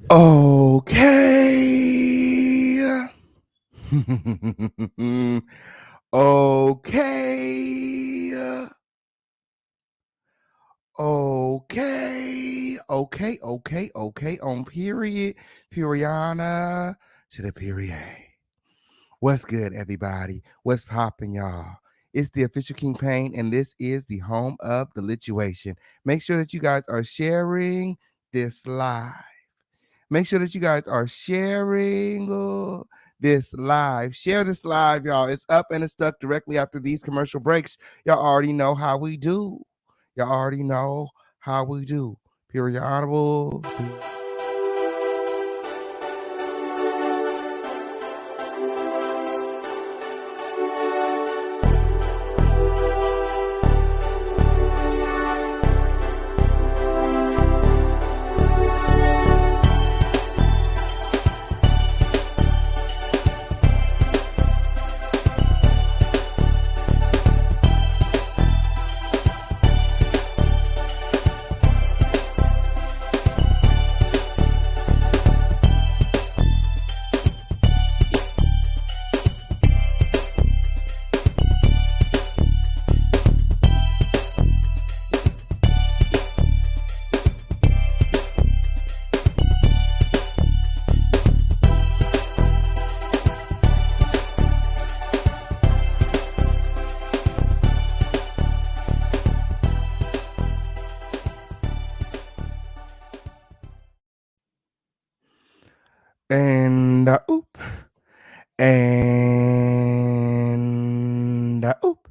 Okay. Okay. Okay. On period. Periana to the period. What's good, everybody? What's poppin', y'all? It's the official King Pain, and this is the home of the lituation. Make sure that you guys are sharing this live. Make sure that you guys are sharing this live. Share this live, y'all. It's up and it's stuck directly after these commercial breaks. Y'all already know how we do. Y'all already know how we do. Period honorable. And oop. And oop.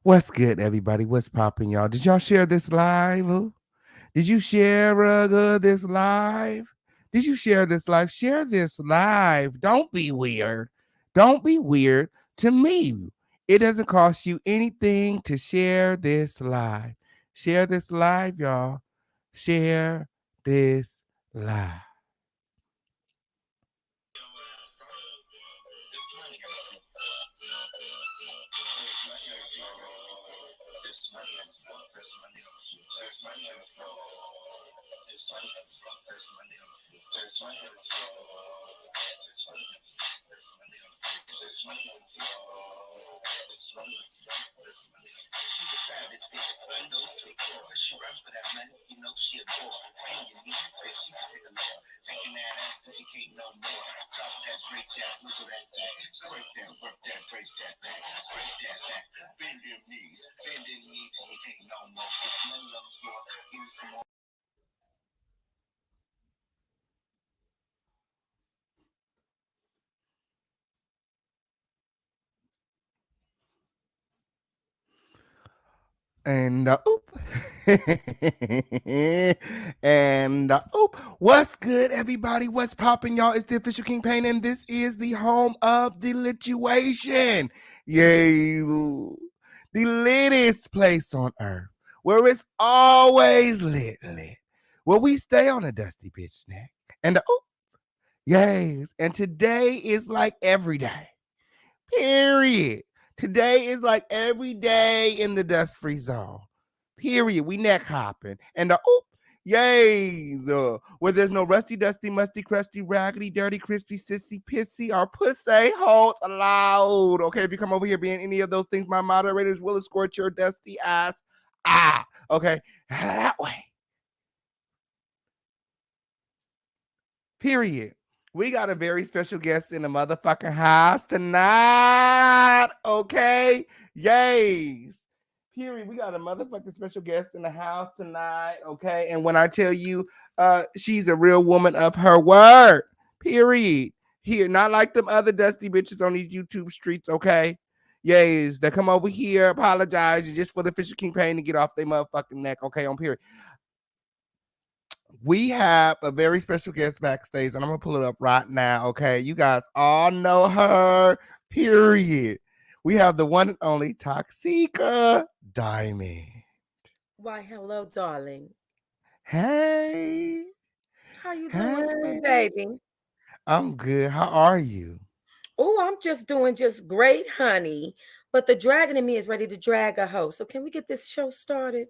What's good, everybody? What's popping, y'all? Did y'all share this live? Did you share this live? Did you share this live? Share this live. Don't be weird. Don't be weird to me. It doesn't cost you anything to share this live. Share this live, y'all. Share this live. And oop. And oop. What's good, everybody? What's popping, y'all? It's the official King Pain, and this is the home of the lituation. Yay. The litest place on earth where it's always lit. Where we stay on a dusty bitch neck. And oop. Yes. And today is like every day. Period. Today is like every day in the dust free zone. Period. We neck hopping. And the oop, yays. Where there's no rusty, dusty, musty, crusty, raggedy, dirty, crispy, sissy, pissy, or pussy holes allowed. Okay, if you come over here being any of those things, my moderators will escort your dusty ass. Okay, that way. Period. We got a very special guest in the motherfucking house tonight. Okay. Yays. Period. We got a motherfucking special guest in the house tonight. Okay. And when I tell you, she's a real woman of her word. Period. Here, not like them other dusty bitches on these YouTube streets. Okay. Yays. They come over here, apologize just for the official King Pain to get off their motherfucking neck. Okay. On period. We have a very special guest backstage, and I'm gonna pull it up right now. Okay, you guys all know her. Period. We have the one and only Toxsique Diamond. Why, hello, darling. Hey, How you doing, sweet hey. baby? I'm good. How are you? Oh, I'm just doing just great, honey. But the dragon in me is ready to drag a hoe. So can we get this show started?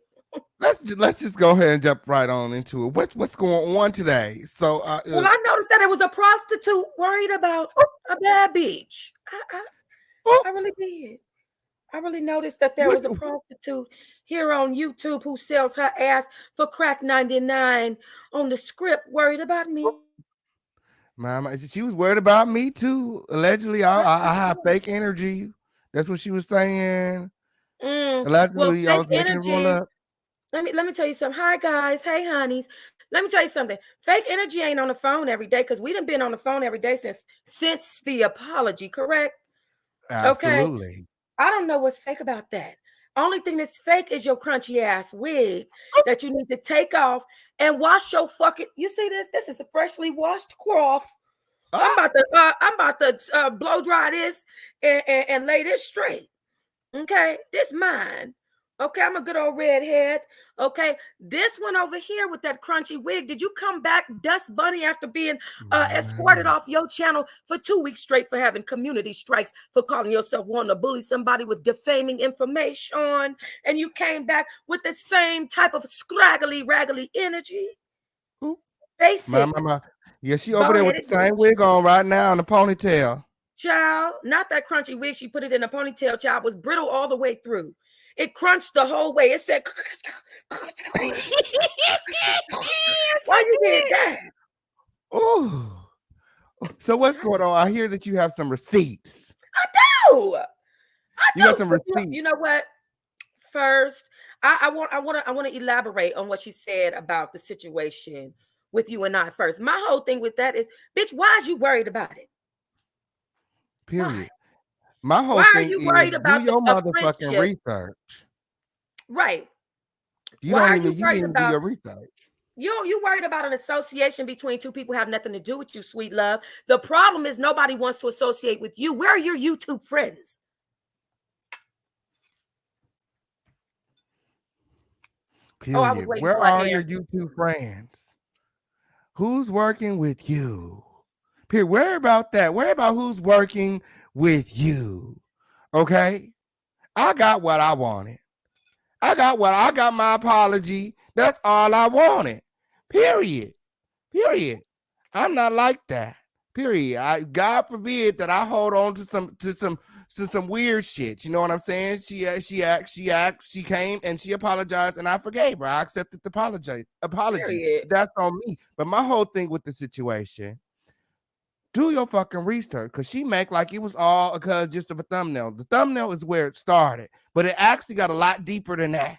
let's just go ahead and jump right on into it. What's going on today? So Well, I noticed that it was a prostitute worried about a bad beach. oh, I really did. I really noticed that there what, was a prostitute here on YouTube who sells her ass for crack 99 on the script, worried about me. mama, she was worried about me too. Allegedly, I have fake energy. That's what she was saying. Well, Allegedly, I fake was making it roll energy. up. Let me tell you something. Hi guys, hey honeys. Let me tell you something. Fake energy ain't on the phone every day because we done been on the phone every day since the apology, correct? Okay. Absolutely. I don't know what's fake about that. Only thing that's fake is your crunchy ass wig that you need to take off and wash your fucking. You see this? This is a freshly washed cloth. Ah, I'm about to blow dry this and lay this straight. Okay, this mine. Okay, I'm a good old redhead. Okay, this one over here with that crunchy wig. Did you come back, Dust Bunny, after being escorted my. off your channel for 2 weeks straight for having community strikes for calling yourself wanting to bully somebody with defaming information? And you came back with the same type of scraggly, raggly energy. Ooh, Basic, my. Yeah, she over there with the bald-headed same bitch. wig on right now and the ponytail. Child, not that crunchy wig. She put it in a ponytail, child, was brittle all the way through. It crunched the whole way. It said, why you did that? Oh, so what's going on? I hear that you have some receipts. No, I You got do. some But you receipts. know what? First, I want to elaborate on what she said about the situation with you and I first. My whole thing with that is, bitch, why is you worried about it? Why? Period. My whole Why are thing you is worried do about your a motherfucking friendship? research. Right. You Why don't are even you you worried didn't even do about your research. you worried about an association between two people who have nothing to do with you, sweet love. The problem is nobody wants to associate with you. Where are your YouTube friends? Oh, I was Period. waiting Where for an are your answer. YouTube friends? Who's working with you? Period. Worry about that. Worry about who's working with you. Okay? I got what I wanted. I got my apology. That's all I wanted. Period. Period. I'm not like that. Period. God forbid that I hold on to some weird shit. You know what I'm saying? She came and she apologized and I forgave her. I accepted the apology. Period. That's on me. But my whole thing with the situation, do your fucking research because she make like it was all because just of a thumbnail. The thumbnail is where it started, but it actually got a lot deeper than that.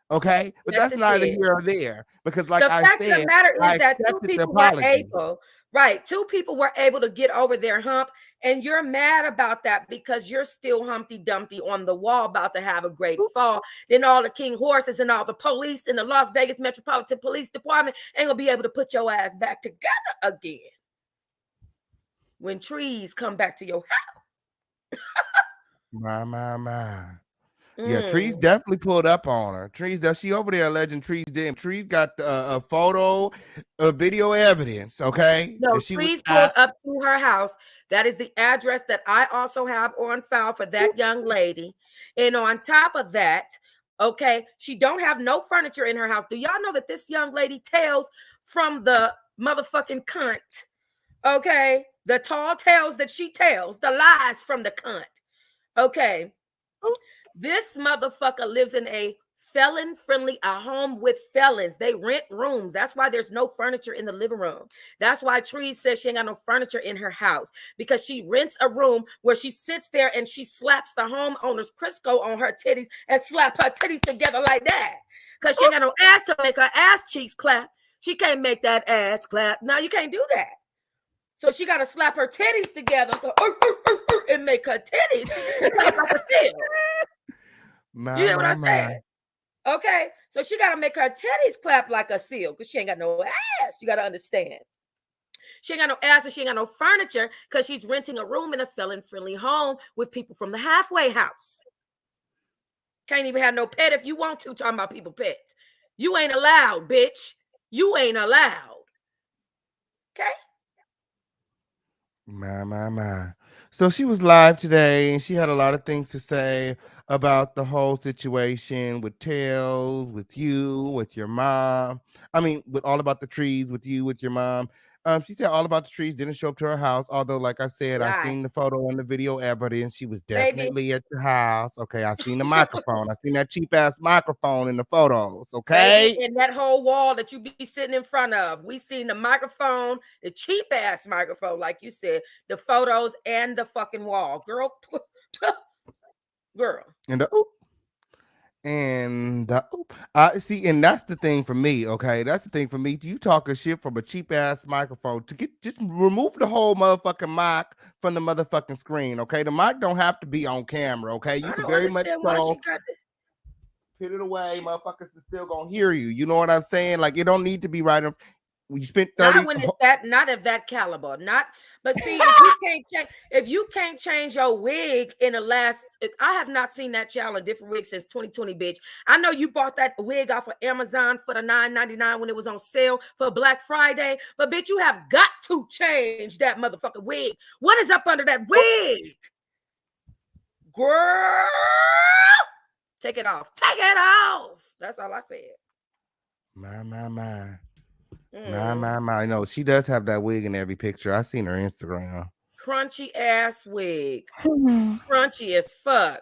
Okay, but Yes, that's it neither did. here or there because, like The I fact of the said, matter is I that two accepted the people were apology. able, right? Two people were able to get over their hump, and you're mad about that because you're still Humpty Dumpty on the wall, about to have a great fall. Then all the king horses and all the police in the Las Vegas Metropolitan Police Department ain't gonna be able to put your ass back together again when trees come back to your My. Yeah, Trees house. definitely pulled up on her. Trees, that she over there alleging Trees did. Trees got a photo, video evidence. Okay, No, that she was trees pulled at. up to her house. That is the address that I also have on file for that young lady. And on top of that, okay, she don't have no furniture in her house. Do y'all know that this young lady tells from the motherfucking cunt? Okay, the tall tales that she tells, the lies from the cunt. Okay, this motherfucker lives in a a home with felons. They rent rooms. That's why there's no furniture in the living room. That's why Trees says she ain't got no furniture in her house, because she rents a room where she sits there and she slaps the homeowner's Crisco on her titties and slap her titties together like that. Because she ain't got no ass to make her ass cheeks clap. She can't make that ass clap. No, you can't do that. So she got to slap her titties together and make her titties clap like a seal. You hear what I My. said? Okay, so she got to make her titties clap like a seal because she ain't got no ass. You got to understand. She ain't got no ass and she ain't got no furniture because she's renting a room in a felon-friendly home with people from the halfway house. Can't even have no pet if you want to, talking about people pets. You ain't allowed, bitch. You ain't allowed. Okay? My. So she was live today and she had a lot of things to say about the whole situation with Tails, with you, with your mom. I mean, with all about the trees, with you, with your mom. She said all about the trees didn't show up to her house. Although, like I said, I Lie, seen the photo and the video evidence. She was baby. definitely at your house. Okay, I seen the microphone. I seen that cheap ass microphone in the photos. Baby, Okay, in that whole wall that you be sitting in front of. We seen the microphone, the cheap ass microphone, like you said, the photos and the fucking wall. Girl, girl. and the I see, and that's the thing for me. Okay, that's the thing for me. You talking shit from a cheap ass microphone to get just remove the whole motherfucking mic from the motherfucking screen. Okay, the mic don't have to be on camera. Okay, you I can don't very much understand why she so got put it away. the Motherfuckers is still gonna hear you. You know what I'm saying? Like it don't need to be right. We spent not 30. when it's that, not of that caliber. Not, but see, if you can't change, if you can't change your wig in the last, I have not seen that child in different wigs since 2020, bitch. I know you bought that wig off of Amazon for the $9.99 when it was on sale for Black Friday, but bitch, you have got to change that motherfucking wig. What is up under that wig? Girl, take it off. Take it off. That's all I said. My, my, my. My, Mm. my, my. No, she does have that wig in every picture. I seen her Instagram. Crunchy ass wig. Crunchy as fuck.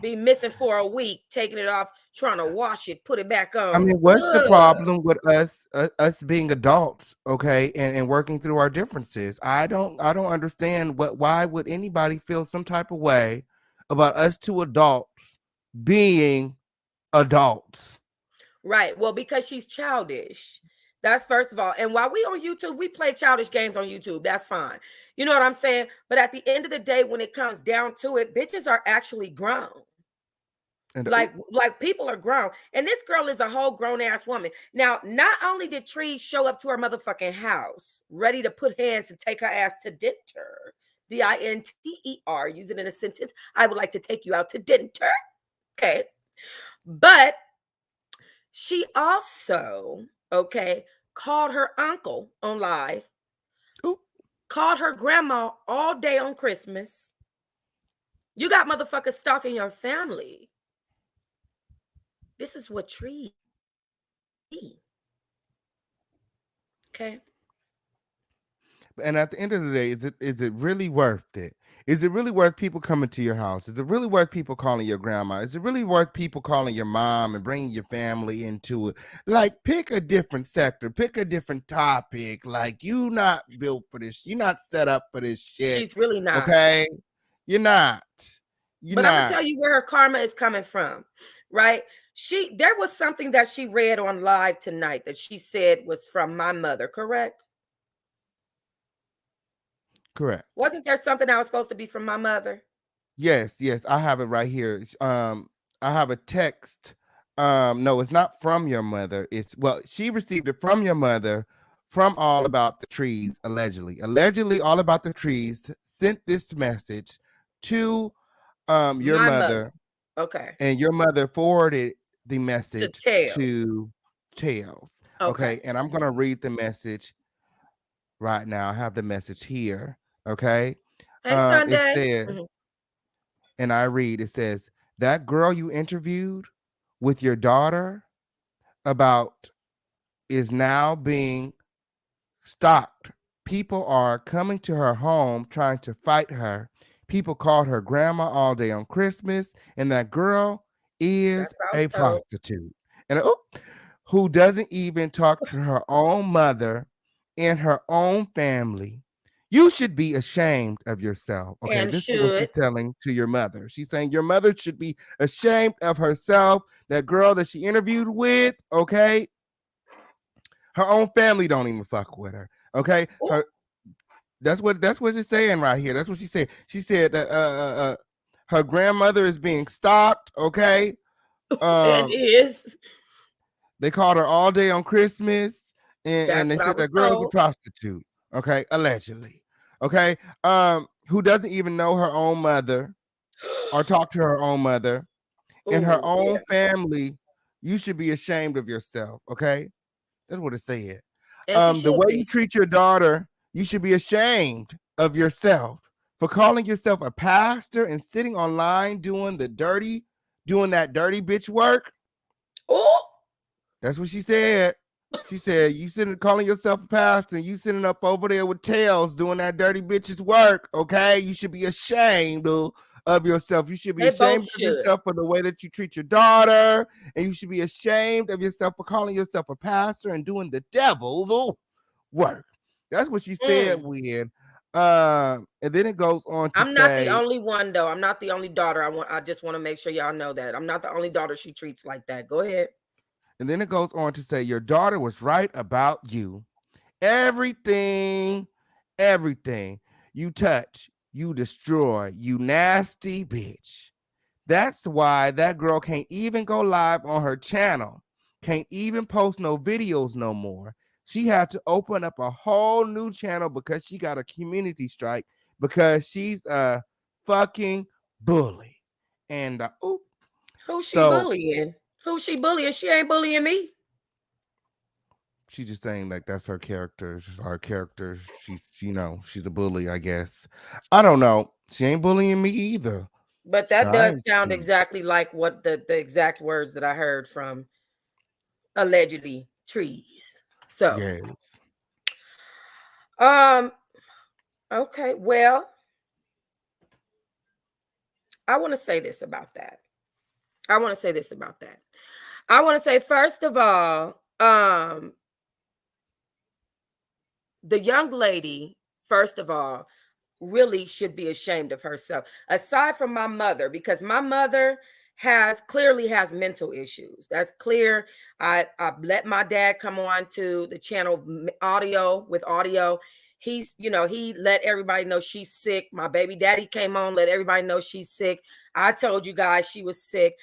Be missing for a week, taking it off, trying to wash it, put it back I on. mean, what's the Ugh. problem with us being adults, okay, and working through our differences? I don't understand why would anybody feel some type of way about us two adults being adults? Right. Well, because she's childish. That's first of all. And while we on YouTube, we play childish games on YouTube. That's fine. You know what I'm saying? But at the end of the day, when it comes down to it, bitches are actually grown. And Like people are grown, and this girl is a whole grown ass woman. Now, not only did Trees show up to her motherfucking house, ready to put hands and take her ass to dinner, dinter, use it in a sentence. I would like to take you out to dinner. Okay, but she also called her uncle on live, ooh, called her grandma all day on Christmas. You got motherfuckers stalking your family. This is what Tree. Okay. and at the end of the day, is it really worth it? Is it really worth people coming to your house? Is it really worth people calling your grandma? Is it really worth people calling your mom and bringing your family into it? Like, pick a different sector, pick a different topic. Like, you not built for this. You're not set up for this shit. She's really not. Okay, you're not. You're But I'm gonna not. tell you where her karma is coming from, right? There was something that she read on live tonight that she said was from my mother, correct? Correct. Wasn't there something that was supposed to be from my mother? Yes, I have it right here. I have a text. No, it's not from your mother. It's well, she received it from your mother from All About the Trees, allegedly. Allegedly, All About the Trees sent this message to your My mother. mother, Okay. and your mother forwarded the To message Tails. to Tails. Okay. Okay, and I'm gonna read the message right now. I have the message here. Okay. Hey, It Sunday. says, and I read, it says, that girl you interviewed with your daughter about is now being stalked. People are coming to her home trying to fight her. People called her grandma all day on Christmas, and that girl That's is what I was a told. prostitute. And who doesn't even talk to her own mother and her own family. You should be ashamed of yourself. Okay, And this is what should. she's telling to your mother. She's saying your mother should be ashamed of herself. That girl that she interviewed with, okay, her own family don't even fuck with her. Okay, Ooh, that's what she's saying right here. That's what she said. She said that her grandmother is being stalked. Okay, and um, is. they called her all day on Christmas, and That's they what I said was that girl is a told. prostitute. Okay, allegedly. Okay, who doesn't even know her own mother or talk to her own mother and her Oh, own yeah. family. You should be ashamed of yourself. Okay, that's what it said. And she The should way you be. treat your daughter, you should be ashamed of yourself for calling yourself a pastor and sitting online doing that dirty bitch work. Oh, That's what she said. She said, you sitting calling yourself a pastor and you sitting up over there with tails doing that dirty bitch's work, okay? You should be ashamed of yourself. You should be they both ashamed of should. yourself for the way that you treat your daughter, and you should be ashamed of yourself for calling yourself a pastor and doing the devil's work. That's what she said, When. And then it goes on to I'm not the say, only one, though. I'm not the only daughter. I just want to make sure y'all know that I'm not the only daughter she treats like that. Go ahead. and then it goes on to say, your daughter was right about you. Everything, everything you touch, you destroy, you nasty bitch. That's why that girl can't even go live on her channel, can't even post no videos no more. She had to open up a whole new channel because she got a community strike because she's a fucking bully. And Who's she so bullying? Who's she bullying? She ain't bullying me. she's just saying like that's her character. Her character. She's a bully, I guess. I don't know. She ain't bullying me either. But So that I does ain't- sound exactly like what the exact words that I heard from allegedly trees. So, yes. um, okay, well, I want to say this about that. I want to say this about that. I want to say, first of all, the young lady, first of all, really should be ashamed of herself, aside from my mother, because my mother clearly has mental issues. That's clear. I let my dad come on to the channel audio. He let everybody know she's sick. My baby daddy came on, let everybody know she's sick. I told you guys she was sick.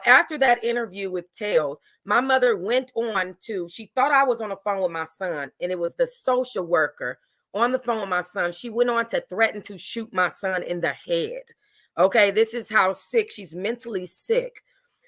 After that interview with Tails, my mother went on she thought I was on the phone with my son, and it was the social worker on the phone with my son. She went on to threaten to shoot my son in the head. Okay, this is how sick she's mentally sick.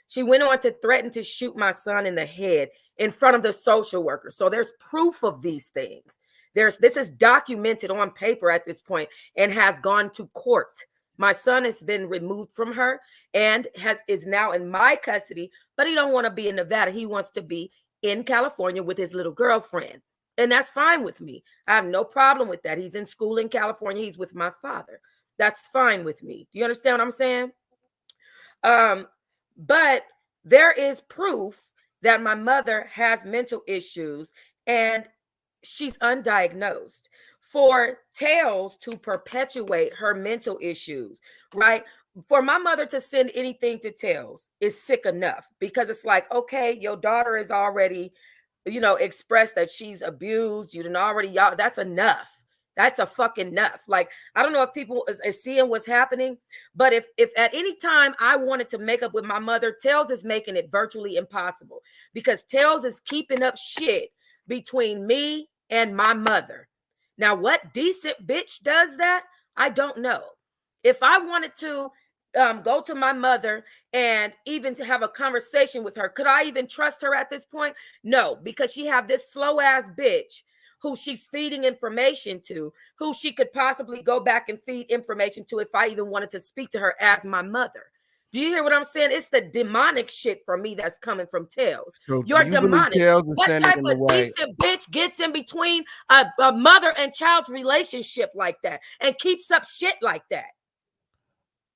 She went on to threaten to shoot my son in the head in front of the social worker. So there's proof of these things. This is documented on paper at this point and has gone to court. My son has been removed from her and is now in my custody, but he don't want to be in Nevada. He wants to be in California with his little girlfriend. And that's fine with me. I have no problem with that. He's in school in California. He's with my father. That's fine with me. Do you understand what I'm saying? But there is proof that my mother has mental issues and she's undiagnosed. For Tails to perpetuate her mental issues, right? For my mother to send anything to Tails is sick enough, because it's like, okay, your daughter is already express that she's abused. You didn't already, y'all, that's enough. That's a fucking enough. Like, I don't know if people is seeing what's happening, but if at any time I wanted to make up with my mother, Tails is making it virtually impossible, because Tails is keeping up shit between me and my mother. Now, what decent bitch does that? I don't know. If I wanted to go to my mother and even to have a conversation with her, could I even trust her at this point? No, because she have this slow ass bitch who she's feeding information to, who she could possibly go back and feed information to if I even wanted to speak to her as my mother. Do you hear what I'm saying? It's the demonic shit for me that's coming from Tails. So You're you believe demonic. Tails is What standing type in the of way? decent bitch gets in between a mother and child's relationship like that and keeps up shit like that?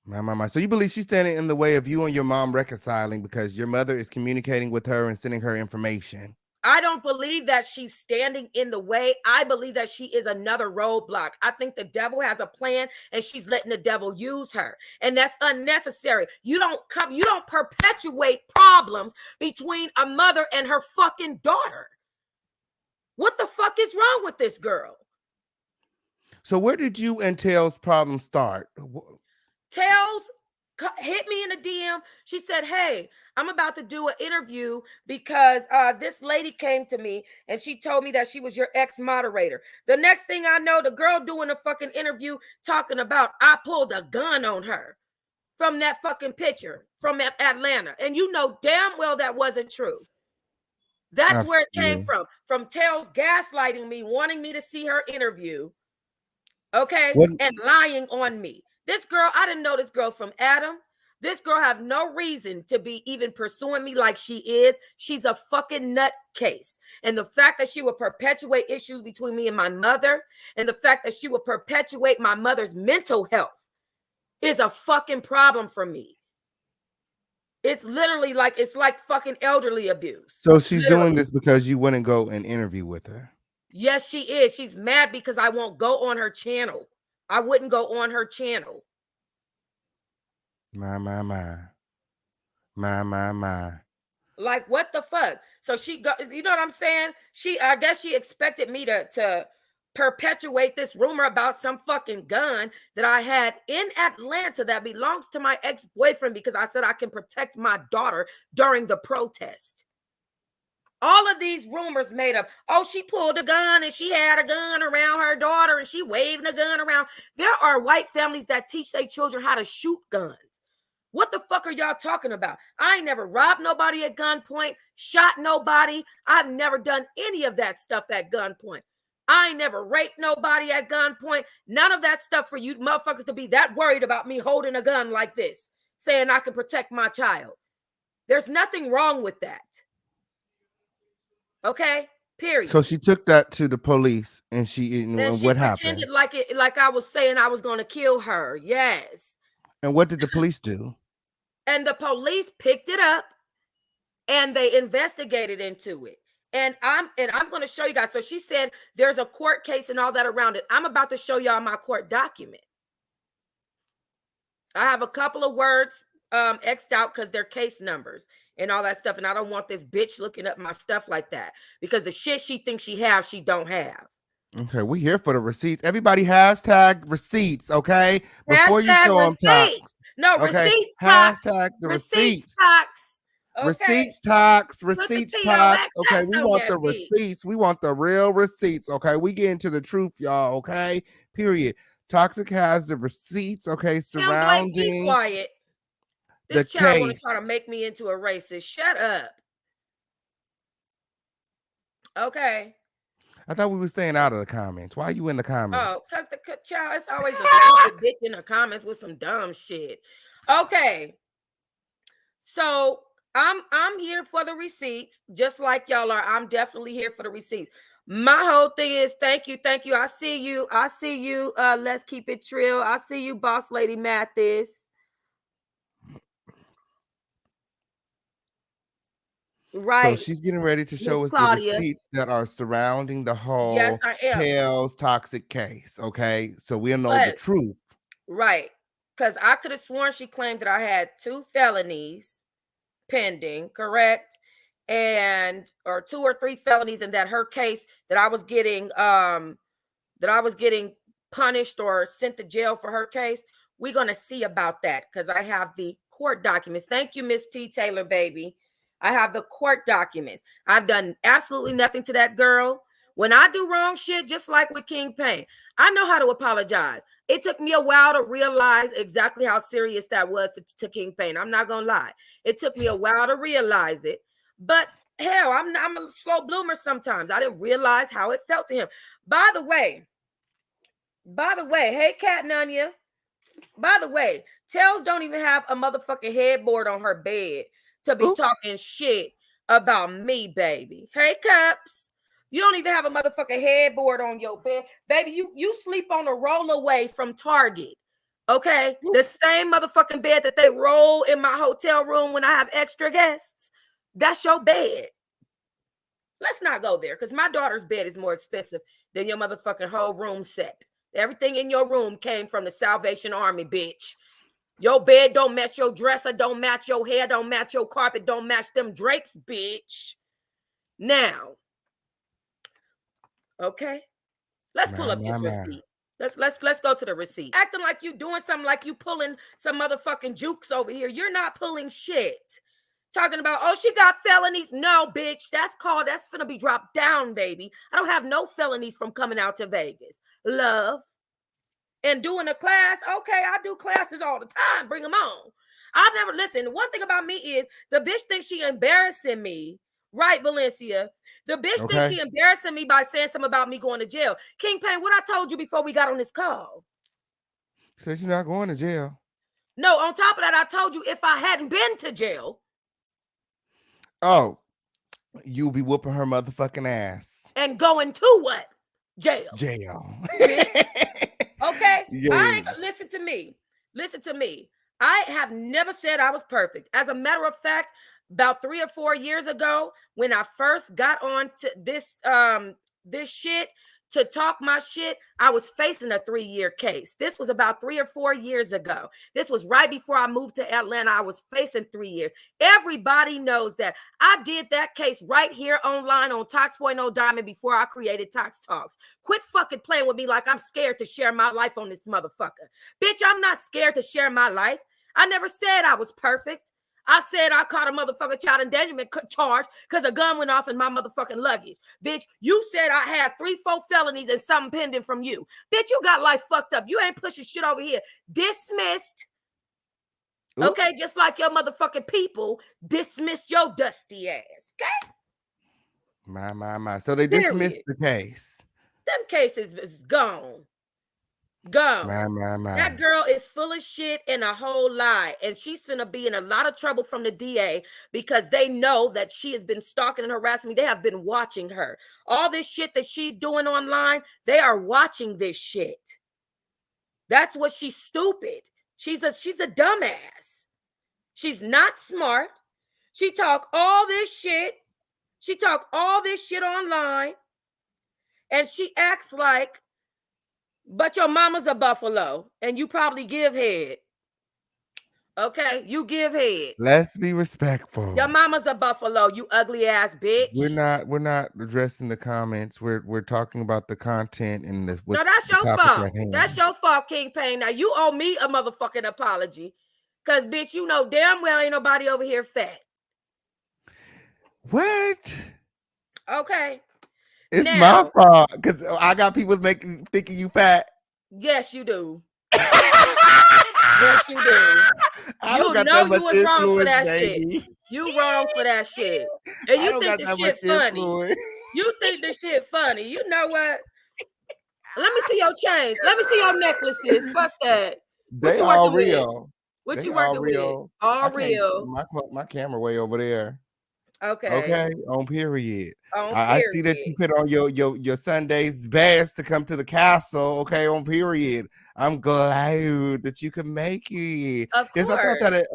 My. So you believe she's standing in the way of you and your mom reconciling because your mother is communicating with her and sending her information? I don't believe that she's standing in the way. I believe that she is another roadblock. I think the devil has a plan and she's letting the devil use her. And that's unnecessary. You don't perpetuate problems between a mother and her fucking daughter. What the fuck is wrong with this girl? So where did you and Tails' problem start? Tails hit me in a DM. She said, hey, I'm about to do an interview because this lady came to me and she told me that she was your ex-moderator. The next thing I know, the girl doing a fucking interview talking about I pulled a gun on her from that fucking picture from Atlanta. And you know damn well that wasn't true. That's where it came from Tails gaslighting me, wanting me to see her interview. okay, What? and lying on me. This girl, I didn't know this girl from Adam. This girl have no reason to be even pursuing me like she is. She's a fucking nutcase. And the fact that she would perpetuate issues between me and my mother, and the fact that she would perpetuate my mother's mental health is a fucking problem for me. It's literally like, it's like fucking elderly abuse. So she's Literally. doing this because you wouldn't go and interview with her. Yes, she is. She's mad because I won't go on her channel. I wouldn't go on her channel. My. Like, what the fuck? So she go, you know what I'm saying? I guess she expected me to perpetuate this rumor about some fucking gun that I had in Atlanta that belongs to my ex-boyfriend because I said I can protect my daughter during the protest. All of these rumors made up. Oh, she pulled a gun and she had a gun around her daughter and she waving a gun around. There are white families that teach their children how to shoot guns. What the fuck are y'all talking about? I ain't never robbed nobody at gunpoint, shot nobody. I've never done any of that stuff at gunpoint. I ain't never raped nobody at gunpoint. None of that stuff for you motherfuckers to be that worried about me holding a gun like this, saying I can protect my child. There's nothing wrong with that. Okay? Period. So she took that to the police, and what happened? Like I was saying I was going to kill her. Yes. And what did the police do? And the police picked it up and they investigated into it. And I'm going to show you guys. So she said there's a court case and all that around it. I'm about to show y'all my court document. I have a couple of words X'd out because they're case numbers and all that stuff. And I don't want this bitch looking up my stuff like that because the shit she thinks she has, she don't have. Okay, we here for the receipts. Everybody hashtag receipts, okay? Before Hashtag you show them receipts. No, okay? receipts. Hashtag the receipts. Okay. Receipts talks. Receipts talks. Okay, we want the receipts. We want the real receipts. Okay, we get into the truth, y'all. Okay, period. Toxic has the receipts. Okay, surrounding. Be quiet. This child want to try to make me into a racist. Shut up. Okay. I thought we were staying out of the comments. Why are you in the comments? Oh, because the child, it's always a stupid bitch in the comments with some dumb shit. Okay. So I'm here for the receipts, just like y'all are. I'm definitely here for the receipts. My whole thing is thank you. I see you. Let's keep it trill. I see you, boss lady Mathis. Right. So she's getting ready to show us Claudia. The receipts that are surrounding the whole Hale's Toxic case. Okay. So we'll know the truth. Right. Because I could have sworn she claimed that I had 2 felonies pending, correct? Or 2 or 3 felonies, and that her case that I was getting punished or sent to jail for her case. We're gonna see about that because I have the court documents. Thank you, Miss T. Taylor, baby. I have the court documents. I've done absolutely nothing to that girl. When I do wrong shit, just like with King Pain, I know how to apologize. It took me a while to realize exactly how serious that was to King Pain. I'm not gonna lie. It took me a while to realize it, but hell, I'm a slow bloomer sometimes. I didn't realize how it felt to him. By the way, hey, Cat Nunya. By the way, Tails don't even have a motherfucking headboard on her bed to be talking shit about me, baby. Hey, Cups. You don't even have a motherfucking headboard on your bed. Baby, you sleep on a rollaway from Target. Okay? The same motherfucking bed that they roll in my hotel room when I have extra guests. That's your bed. Let's not go there because my daughter's bed is more expensive than your motherfucking whole room set. Everything in your room came from the Salvation Army, bitch. Your bed don't match your dresser, don't match your hair, don't match your carpet, don't match them drapes, bitch. Now, okay, let's pull up this receipt. Let's go to the receipt. Acting like you doing something, like you pulling some motherfucking jukes over here. You're not pulling shit. Talking about, oh, she got felonies. No, bitch, that's gonna be dropped down, baby. I don't have no felonies from coming out to Vegas. Love. And doing a class, okay, I do classes all the time. Bring them on. I never listen. One thing about me is the bitch thinks she embarrassing me Right, Valencia. The bitch thinks Okay. she embarrassing me by saying something about me going to jail. Kingpin, what I told you before we got on this call. Says you're not going to jail. No, on top of that, I told you if I hadn't been to jail. Oh, you'll be whooping her motherfucking ass. And going to what? Jail. Jail. Bitch. Okay? I Yes. ain't listen to me. Listen to me. I have never said I was perfect. As a matter of fact, about 3 or 4 years ago, when I first got on to this shit to talk my shit, I was facing a 3-year case. This was about 3 or 4 years ago. This was right before I moved to Atlanta. I was facing 3 years. Everybody knows that. I did that case right here online on Tox.0 Diamond before I created Tox Talks. Quit fucking playing with me like I'm scared to share my life on this motherfucker. Bitch, I'm not scared to share my life. I never said I was perfect. I said I caught a motherfucking child endangerment charge because a gun went off in my motherfucking luggage. Bitch, you said I have 3, 4 felonies and something pending from you. Bitch, you got life fucked up. You ain't pushing shit over here. Dismissed. Ooh. Okay, just like your motherfucking people dismissed your dusty ass. Okay? My. So they Period. dismissed the case. Them cases is gone. Gone. My. That girl is full of shit and a whole lie. And she's finna be in a lot of trouble from the DA because they know that she has been stalking and harassing me. They have been watching her. All this shit that she's doing online, they are watching this shit. That's what she's stupid. She's a dumbass. She's not smart. She talk all this shit. She talk all this shit online. And she acts like, but your mama's a buffalo and you probably give head. Okay, you give head. Let's be respectful. Your mama's a buffalo, you ugly ass bitch. We're not addressing the comments. We're talking about the content and the No, that's your fault. at hand. That's your fault, Kingpin. Now you owe me a motherfucking apology. Cause bitch, you know damn well ain't nobody over here fat. What? Okay. It's my fault because I got people thinking you fat. Yes, you do. Yes, you do. I You got know that much you was wrong for that baby. shit. You wrong for that shit. And you think the shit funny. Influence. You think the shit funny. You know what? Let me see your chains. Let me see your necklaces. Fuck that. They all real. What you working with? All real. My camera way over there. Okay. On period. I see that you put on your Sunday's best to come to the castle. Okay, on period. I'm glad that you can make it. Of course. Yes, I thought that it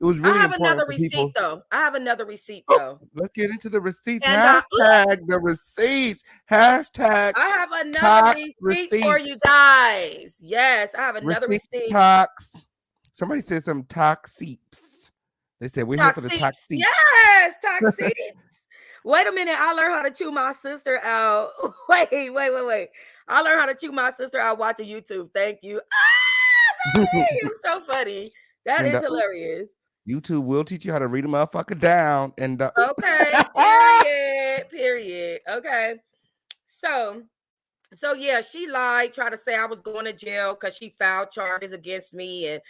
was really important. I have another receipt though. I have another receipt though. Let's get into the receipts. Hashtag the receipts. Hashtag. I have another receipt for you guys. Yes, I have another receipt. Tox. Somebody said some Toxsique. They said we're here for the Toxsique. Yes, Toxsique. Wait a minute. I learned how to chew my sister out. Wait. I learned how to chew my sister out watching YouTube. Thank you. It's so funny. That is hilarious. YouTube will teach you how to read a motherfucker down. And okay. Period. Okay. So yeah, she lied, tried to say I was going to jail because she filed charges against me, and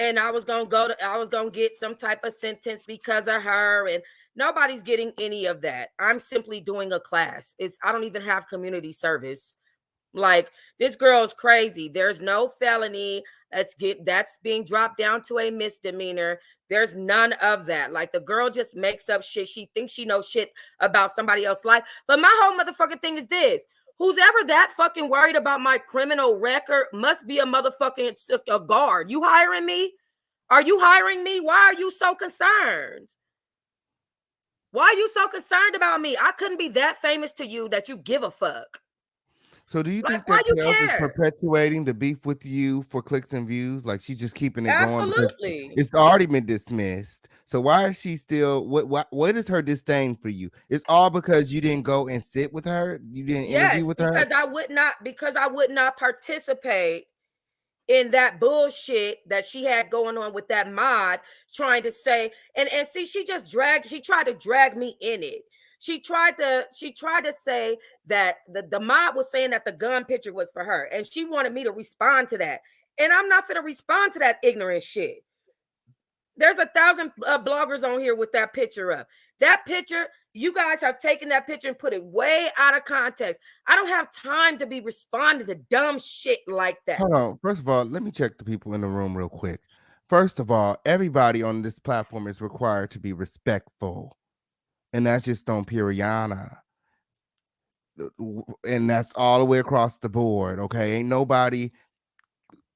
and I was gonna get some type of sentence because of her, and nobody's getting any of that. I'm simply doing a class. I don't even have community service. Like, this girl's crazy. There's no felony that's being dropped down to a misdemeanor. There's none of that. Like, the girl just makes up shit. She thinks she knows shit about somebody else's life. But my whole motherfucking thing is this. Who's ever that fucking worried about my criminal record must be a motherfucking a guard. You hiring me? Are you hiring me? Why are you so concerned? Why are you so concerned about me? I couldn't be that famous to you that you give a fuck. So do you think that Tels is perpetuating the beef with you for clicks and views? Like, she's just keeping it going? Absolutely. It's already been dismissed. So why is she still, what is her disdain for you? It's all because you didn't go and sit with her? You didn't interview with her? Because I would not participate in that bullshit that she had going on with that mod, trying to say, and see, she tried to drag me in it. She tried to say that the mob was saying that the gun picture was for her, and she wanted me to respond to that. And I'm not going to respond to that ignorant shit. There's 1,000 bloggers on here with that picture up. That picture, you guys have taken that picture and put it way out of context. I don't have time to be responding to dumb shit like that. Hold on. First of all, let me check the people in the room real quick. First of all, everybody on this platform is required to be respectful. And that's just on Piriana. And that's all the way across the board. Okay. Ain't nobody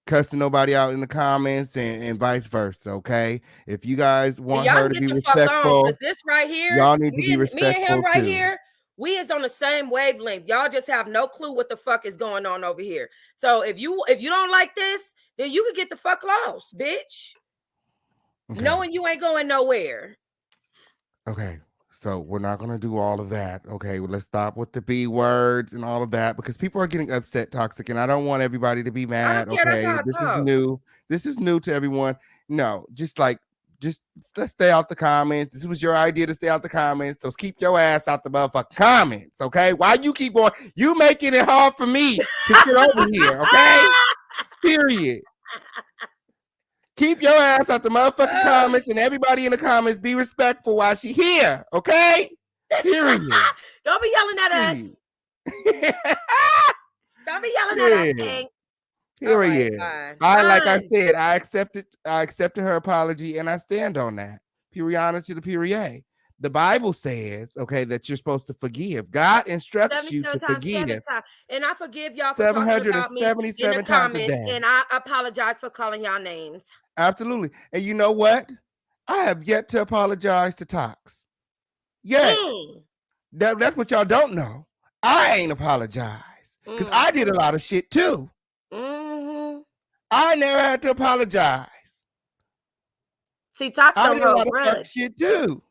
cussing nobody out in the comments and vice versa. Okay. If you guys want y'all her can to get be the fuck on, respectful, because this right here, y'all need to be me and respectful him right too. here, we is on the same wavelength. Y'all just have no clue what the fuck is going on over here. So if you don't like this, then you can get the fuck lost, bitch. Okay. Knowing you ain't going nowhere. Okay. So we're not going to do all of that. Okay. Well, let's stop with the B words and all of that, because people are getting upset, Toxic, and I don't want everybody to be I mad. don't care. That's Okay. how I This is talk. new. This is new to everyone. No, just let's stay out the comments. This was your idea to stay out the comments. So keep your ass out the motherfucking comments. Okay. Why you keep going? You making it hard for me to sit over here. Okay. Period. Keep your ass out the motherfucking comments, and everybody in the comments be respectful while she here, okay? Period. Don't be yelling at us. Don't be yelling at us, King. Period. Right, like I said, I accepted her apology, and I stand on that. Piriana to the Pyrie. The Bible says, okay, that you're supposed to forgive. God instructs you to forgive. And I forgive y'all for talking about me in the comments, and I apologize for calling y'all names. Absolutely. And you know what? I have yet to apologize to Tox. Yet. That's what y'all don't know. I ain't apologized, because I did a lot of shit too. I never had to apologize. See, Tox don't hold a lot of shit too.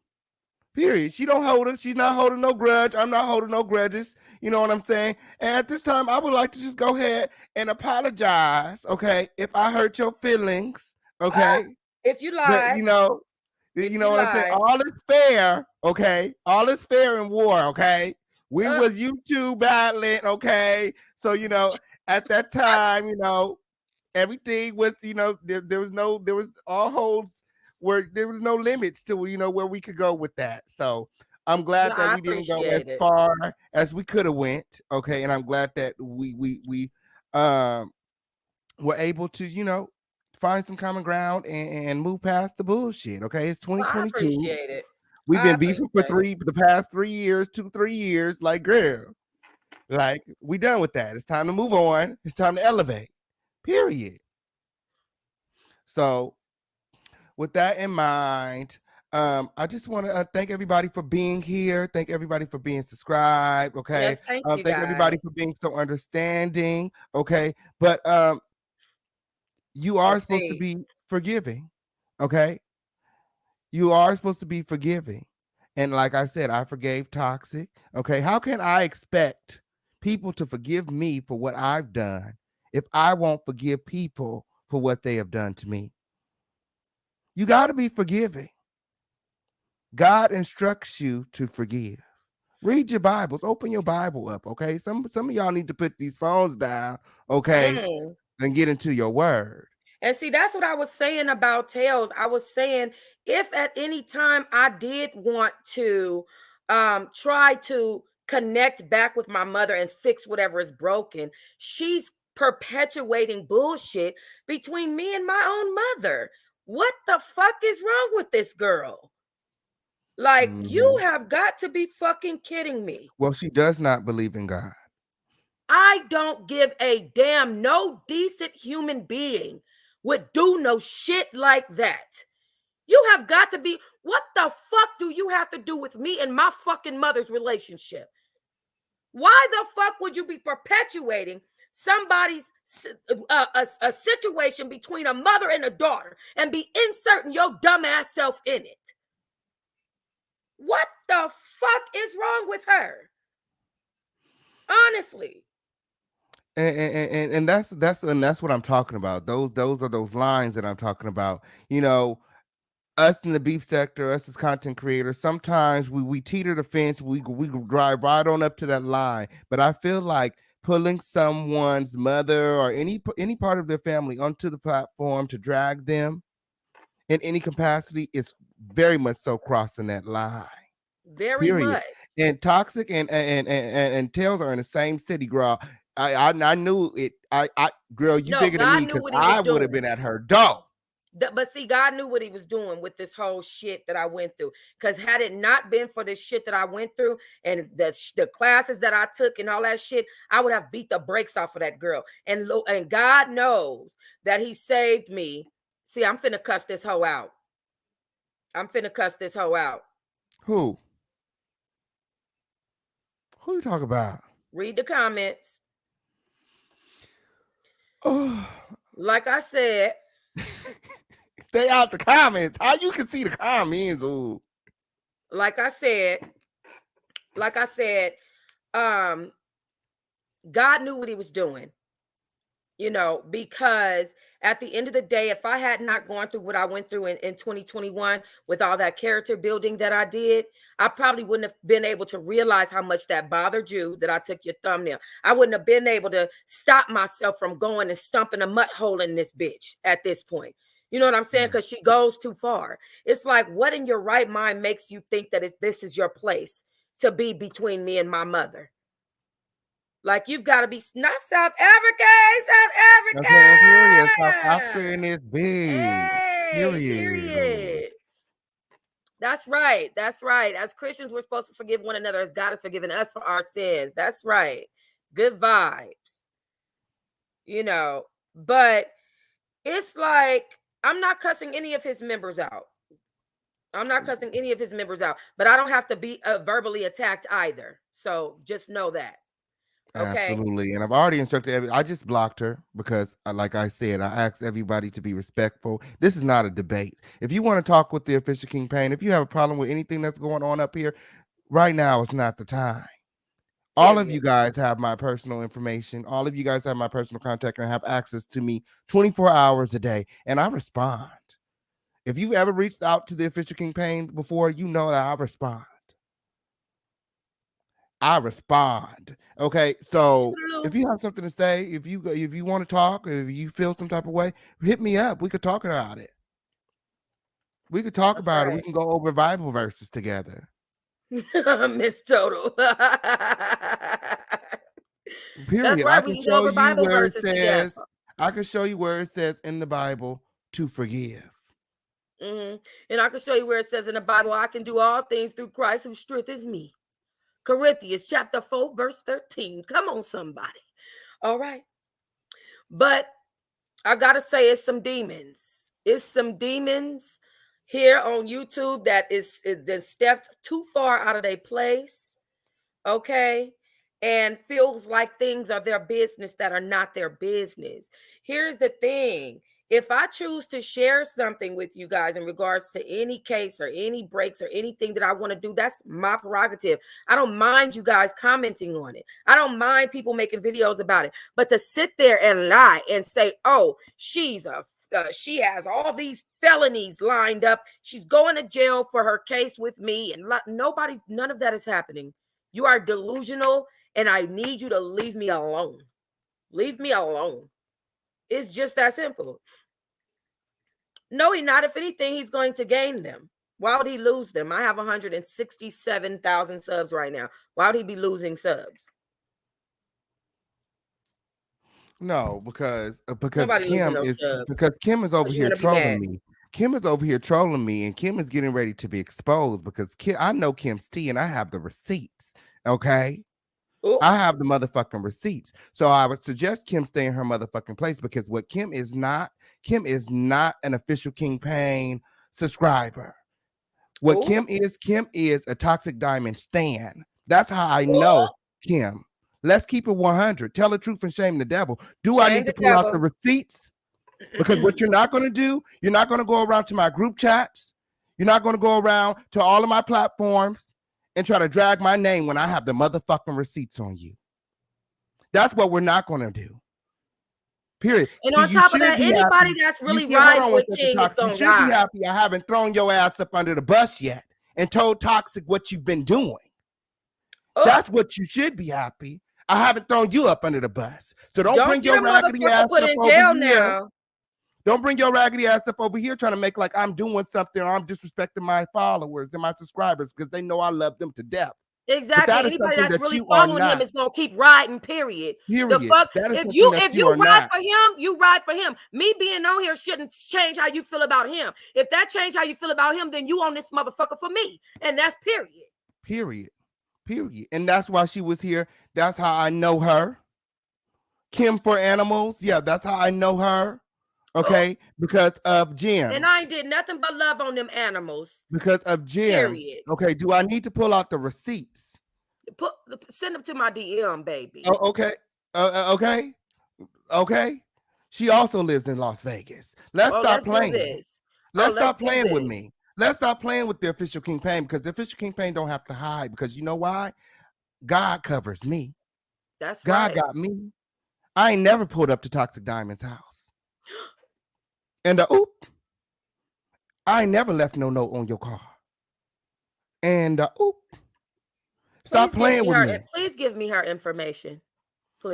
Period. She's not holding no grudge. I'm not holding no grudges. You know what I'm saying? And at this time, I would like to just go ahead and apologize. Okay, if I hurt your feelings. Okay, if you lie, but, you know what I'm saying. All is fair. Okay, all is fair in war. Okay, we was YouTube battling. Okay, so at that time, everything was, there was all holds where there was no limits to where we could go with that. So I'm glad that we didn't go as far as we could have went. Okay, and I'm glad that we were able to find some common ground and move past the bullshit. Okay, it's 2022. I appreciate it. We've been beefing for the past 3 years, 3 years. Like, girl, like, we done with that. It's time to move on. It's time to elevate. Period. So, with that in mind, I just want to thank everybody for being here. Thank everybody for being subscribed. Okay. Yes, thank you guys. Everybody for being so understanding. Okay. But you are supposed to be forgiving. Okay. You are supposed to be forgiving. And like I said, I forgave Toxic. Okay. How can I expect people to forgive me for what I've done if I won't forgive people for what they have done to me? You got to be forgiving. God instructs you to forgive. Read your Bibles. Open your Bible up, okay? Some of y'all need to put these phones down, okay, and get into your word. And see, that's what I was saying about Tails. I was saying, if at any time I did want to try to connect back with my mother and fix whatever is broken, she's perpetuating bullshit between me and my own mother. What the fuck is wrong with this girl? Like, you have got to be fucking kidding me. Well, she does not believe in God. I don't give a damn. No decent human being would do no shit like that. You have got to be, what the fuck do you have to do with me and my fucking mother's relationship? Why the fuck would you be perpetuating somebody's a situation between a mother and a daughter and be inserting your dumbass self in it? What the fuck is wrong with her? Honestly. And that's what I'm talking about. Those are those lines that I'm talking about. Us in the beef sector, us as content creators, sometimes we teeter the fence. We drive right on up to that line. But I feel like pulling someone's mother or any part of their family onto the platform to drag them in any capacity is very much so crossing that line. Very Period. much. And Toxic and Tails are in the same city, girl. I knew it. Girl, you No, bigger than God me knew because what he was I would have doing. been at her door. But see, God knew what he was doing with this whole shit that I went through. Because had it not been for this shit that I went through and the classes that I took and all that shit, I would have beat the brakes off of that girl. And God knows that he saved me. See, I'm finna cuss this hoe out. I'm finna cuss this hoe out. Who? Who you talk about? Read the comments. Oh. Like I said. Stay out the comments. How you can see the comments? Ooh. Like I said, God knew what he was doing, because at the end of the day, if I had not gone through what I went through in 2021 with all that character building that I did, I probably wouldn't have been able to realize how much that bothered you that I took your thumbnail. I wouldn't have been able to stop myself from going and stumping a mud hole in this bitch at this point. You know what I'm saying? Because she goes too far. It's like, what in your right mind makes you think that this is your place to be between me and my mother? Like, you've got to be not South Africa, South Period. South Africa. Africa in this big. Hey, period. That's right. That's right. As Christians, we're supposed to forgive one another as God has forgiven us for our sins. That's right. Good vibes. But it's like, I'm not cussing any of his members out. I'm not cussing any of his members out, but I don't have to be verbally attacked either. So just know that. Okay. Absolutely. And I've already instructed I just blocked her because like I said, I asked everybody to be respectful. This is not a debate. If you want to talk with the official King Pain, if you have a problem with anything that's going on up here, right now is not the time. All of you guys have my personal information. All of you guys have my personal contact and have access to me 24 hours a day. And I respond. If you've ever reached out to the official King Pain before, you know that I respond. Okay, so if you have something to say, if you want to talk, if you feel some type of way, hit me up. We could talk about it. We could talk about it. We can go over Bible verses together. Miss Total. Period. Right, I can show you where it says. I can show you where it says in the Bible to forgive. And I can show you where it says in the Bible, I can do all things through Christ who strengthens me. Corinthians chapter 4, verse 13. Come on, somebody. All right. But I got to say, it's some demons. It's some demons here on YouTube that stepped too far out of their place. Okay. And feels like things are their business that are not their business. Here's the thing. If I choose to share something with you guys in regards to any case or any breaks or anything that I want to do, that's my prerogative. I don't mind you guys commenting on it. I don't mind people making videos about it. But to sit there and lie and say, oh, she has all these felonies lined up. She's going to jail for her case with me. And none of that is happening. You are delusional, and I need you to leave me alone. Leave me alone. It's just that simple. No, he's not. If anything, he's going to gain them. Why would he lose them? I have 167,000 subs right now. Why would he be losing subs? No, because Kim is over here trolling me. Kim is over here trolling me, and Kim is getting ready to be exposed because I know Kim's tea, and I have the receipts. Okay. Ooh. I have the motherfucking receipts. So I would suggest Kim stay in her motherfucking place because what Kim is not an official King Pain subscriber. What Ooh. Kim is a Toxic Diamond stan. That's how I know Kim. Let's keep it 100. Tell the truth and shame the devil. I need to pull out the receipts? Because what you're not going to do, you're not going to go around to my group chats. You're not going to go around to all of my platforms and try to drag my name when I have the motherfucking receipts on you. That's what we're not going to do. Period. And on top of that, anybody that's really riding with King is going to die. You should be happy I haven't thrown your ass up under the bus yet and told Toxic what you've been doing. Oh. That's what you should be happy. I haven't thrown you up under the bus. So don't bring your raggedy ass up over here. Don't bring your raggedy ass up over here trying to make like I'm doing something or I'm disrespecting my followers and my subscribers because they know I love them to death. But Exactly. that is Anybody something that's that really you are following him not. is gonna keep riding. Period. The Period. fuck. That is If something you that if you you are ride not. for him, you ride for him. Me being on here shouldn't change how you feel about him. If that changed how you feel about him, then you on this motherfucker for me, and that's period. Period. Period. And that's why she was here. That's how I know her. Kim for Animals. Yeah, that's how I know her. Oh, Okay, because of and gems. I ain't did nothing but love on them animals. Because of gems. Period. Okay, do I need to pull out the receipts? Put Send them to my DM, baby. Oh, okay. Okay. Okay. She also lives in Las Vegas. Let's Oh, stop let's do playing. this. Oh, Let's let's stop do playing with this. me. Let's stop playing with the official King Pain because the official King Pain don't have to hide because you know why? God covers me. That's God right. got me. I ain't never pulled up to Toxic Diamond's house. And oop, I ain't never left no note on your car. And oop, stop Please give playing me with her. me. Please give me her information.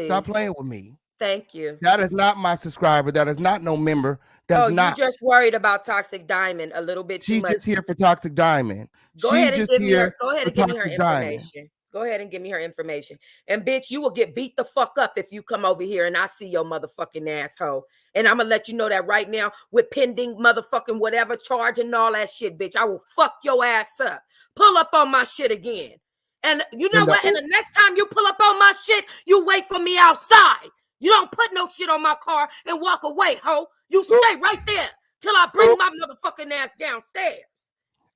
Stop Please. playing with me. Thank you. That is not my subscriber. That is not no member. That's Oh, you not. just worried about Toxic Diamond a little bit too She's much. just here for Toxic Diamond. Go She's ahead and just give me her. here Go ahead for and give me her Toxic Diamond. information. Go ahead and give me her information. And bitch, you will get beat the fuck up if you come over here and I see your motherfucking asshole. And I'm gonna let you know that right now with pending motherfucking whatever charge and all that shit, bitch. I will fuck your ass up. Pull up on my shit again. And you know And what? And the next time you pull up on my shit, you wait for me outside. You don't put no shit on my car and walk away, ho. You stay right there till I bring my motherfucking ass downstairs.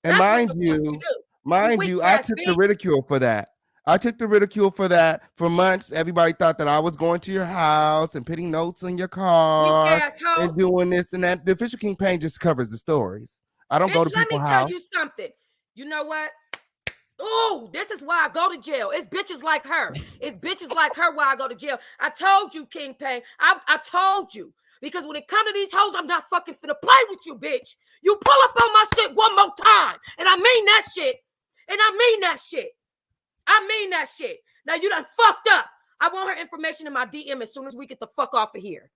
and That's what the fuck you do. You weak I ass took the bitch. ridicule for that. I took the ridicule for that for months. Everybody thought that I was going to your house and putting notes on your Weak car ass hoe. and doing this and that. The official King Pain just covers the stories. I don't go Bitch, to let me people's tell house. you something. You know what? Oh, this is why I go to jail. It's bitches like her. It's bitches like her why I go to jail. I told you, King Pain. I told you. Because when it comes to these hoes, I'm not fucking finna play with you, bitch. You pull up on my shit one more time. And I mean that shit. And I mean that shit. I mean that shit. Now you done fucked up. I want her information in my DM as soon as we get the fuck off of here.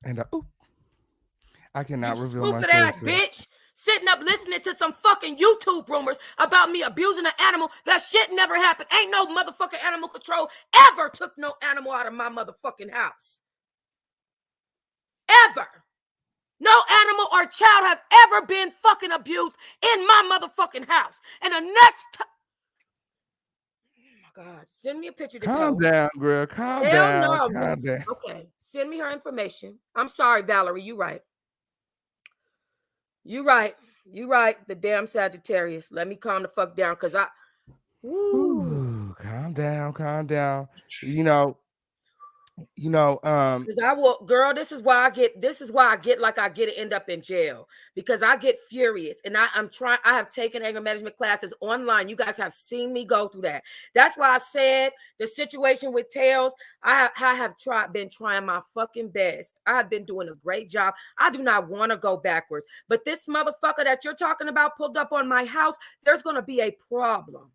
And I You cannot reveal my stupid ass social. bitch. Sitting up listening to some fucking YouTube rumors about me abusing an animal. That shit never happened. Ain't no motherfucking animal control ever took no animal out of my motherfucking house. Ever. No animal or child have ever been fucking abused in my motherfucking house. And the next time, oh my God, send me a picture of this Calm hoe. down, girl. Calm Hell down. no. Calm down. Okay, send me her information. I'm sorry, Valerie. You right. You right. You right. The damn Sagittarius. Let me calm the fuck down because I. Woo. Ooh, calm down. Calm down. Because I will, girl, this is why I get like I get to end up in jail because I get furious and I have taken anger management classes online. You guys have seen me go through that. That's why I said the situation with Tails, I have been trying my fucking best. I have been doing a great job. I do not want to go backwards. But this motherfucker that you're talking about pulled up on my house, there's going to be a problem.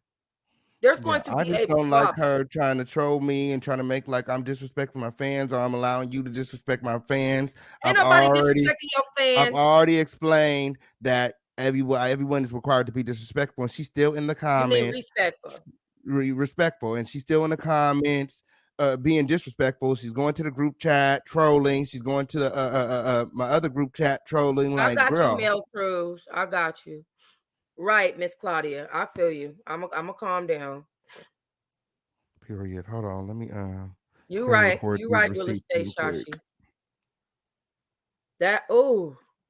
There's going to I be just a don't like problem. her trying to troll me and trying to make like I'm disrespecting my fans or I'm allowing you to disrespect my fans. Ain't I've nobody already disrespecting your I've fans. already explained that everyone is required to be disrespectful, and she's still in the You mean comments respectful. respectful, and she's still in the comments being disrespectful. She's going to the group chat trolling. She's going to the my other group chat trolling. I Like, got you, girl, Mel Cruz. I got you. Right, Miss Claudia. I feel you. I'm a calm down. period. Hold on, let me You screen right. record You these right, real receipts estate real quick. Shashi. That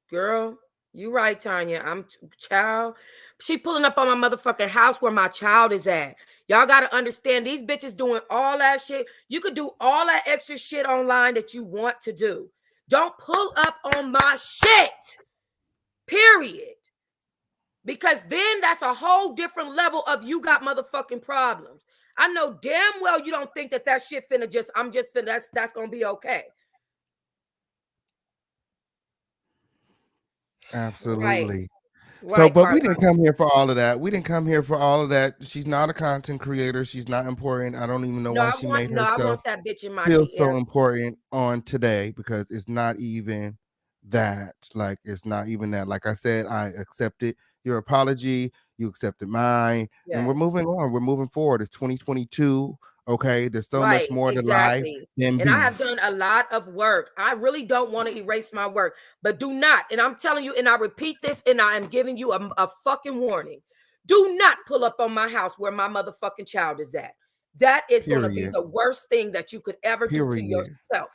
girl, you right, Tanya. I'm child. She pulling up on my motherfucking house where my child is at. Y'all gotta understand these bitches doing all that shit. You could do all that extra shit online that you want to do. Don't pull up on my shit. Period. Because then that's a whole different level of you got motherfucking problems. I know damn well you don't think that shit finna that's gonna be okay. Right. Absolutely. So, Right, but we Carla. didn't come here for all of that. We didn't come here for all of that. She's not a content creator. She's not important. I don't even know why she made I herself want that bitch in my feel so DM. important on today, because it's not even that. Like, it's not even that. Like I said, I accepted your apology. You accepted mine, and we're Yes. moving on. We're moving forward. It's 2022. Okay, there's so much Right, more to life exactly. than And I have beef. done a lot of work. I really don't want to erase my work, but do not, and I'm telling you, and I repeat this, and I am giving you a fucking warning. Do not pull up on my house where my motherfucking child is at. That is going to be Period. the worst thing that you could ever do to Period. yourself.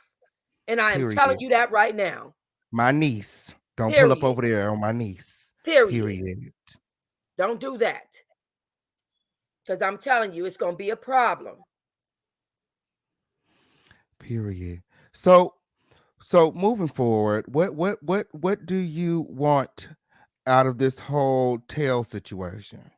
And I am telling Period. you that right now. My niece. Don't pull up Period. over there on my niece. Period. Period. Don't do that. Because I'm telling you, it's going to be a problem. Period. So moving forward, what do you want out of this whole tail situation?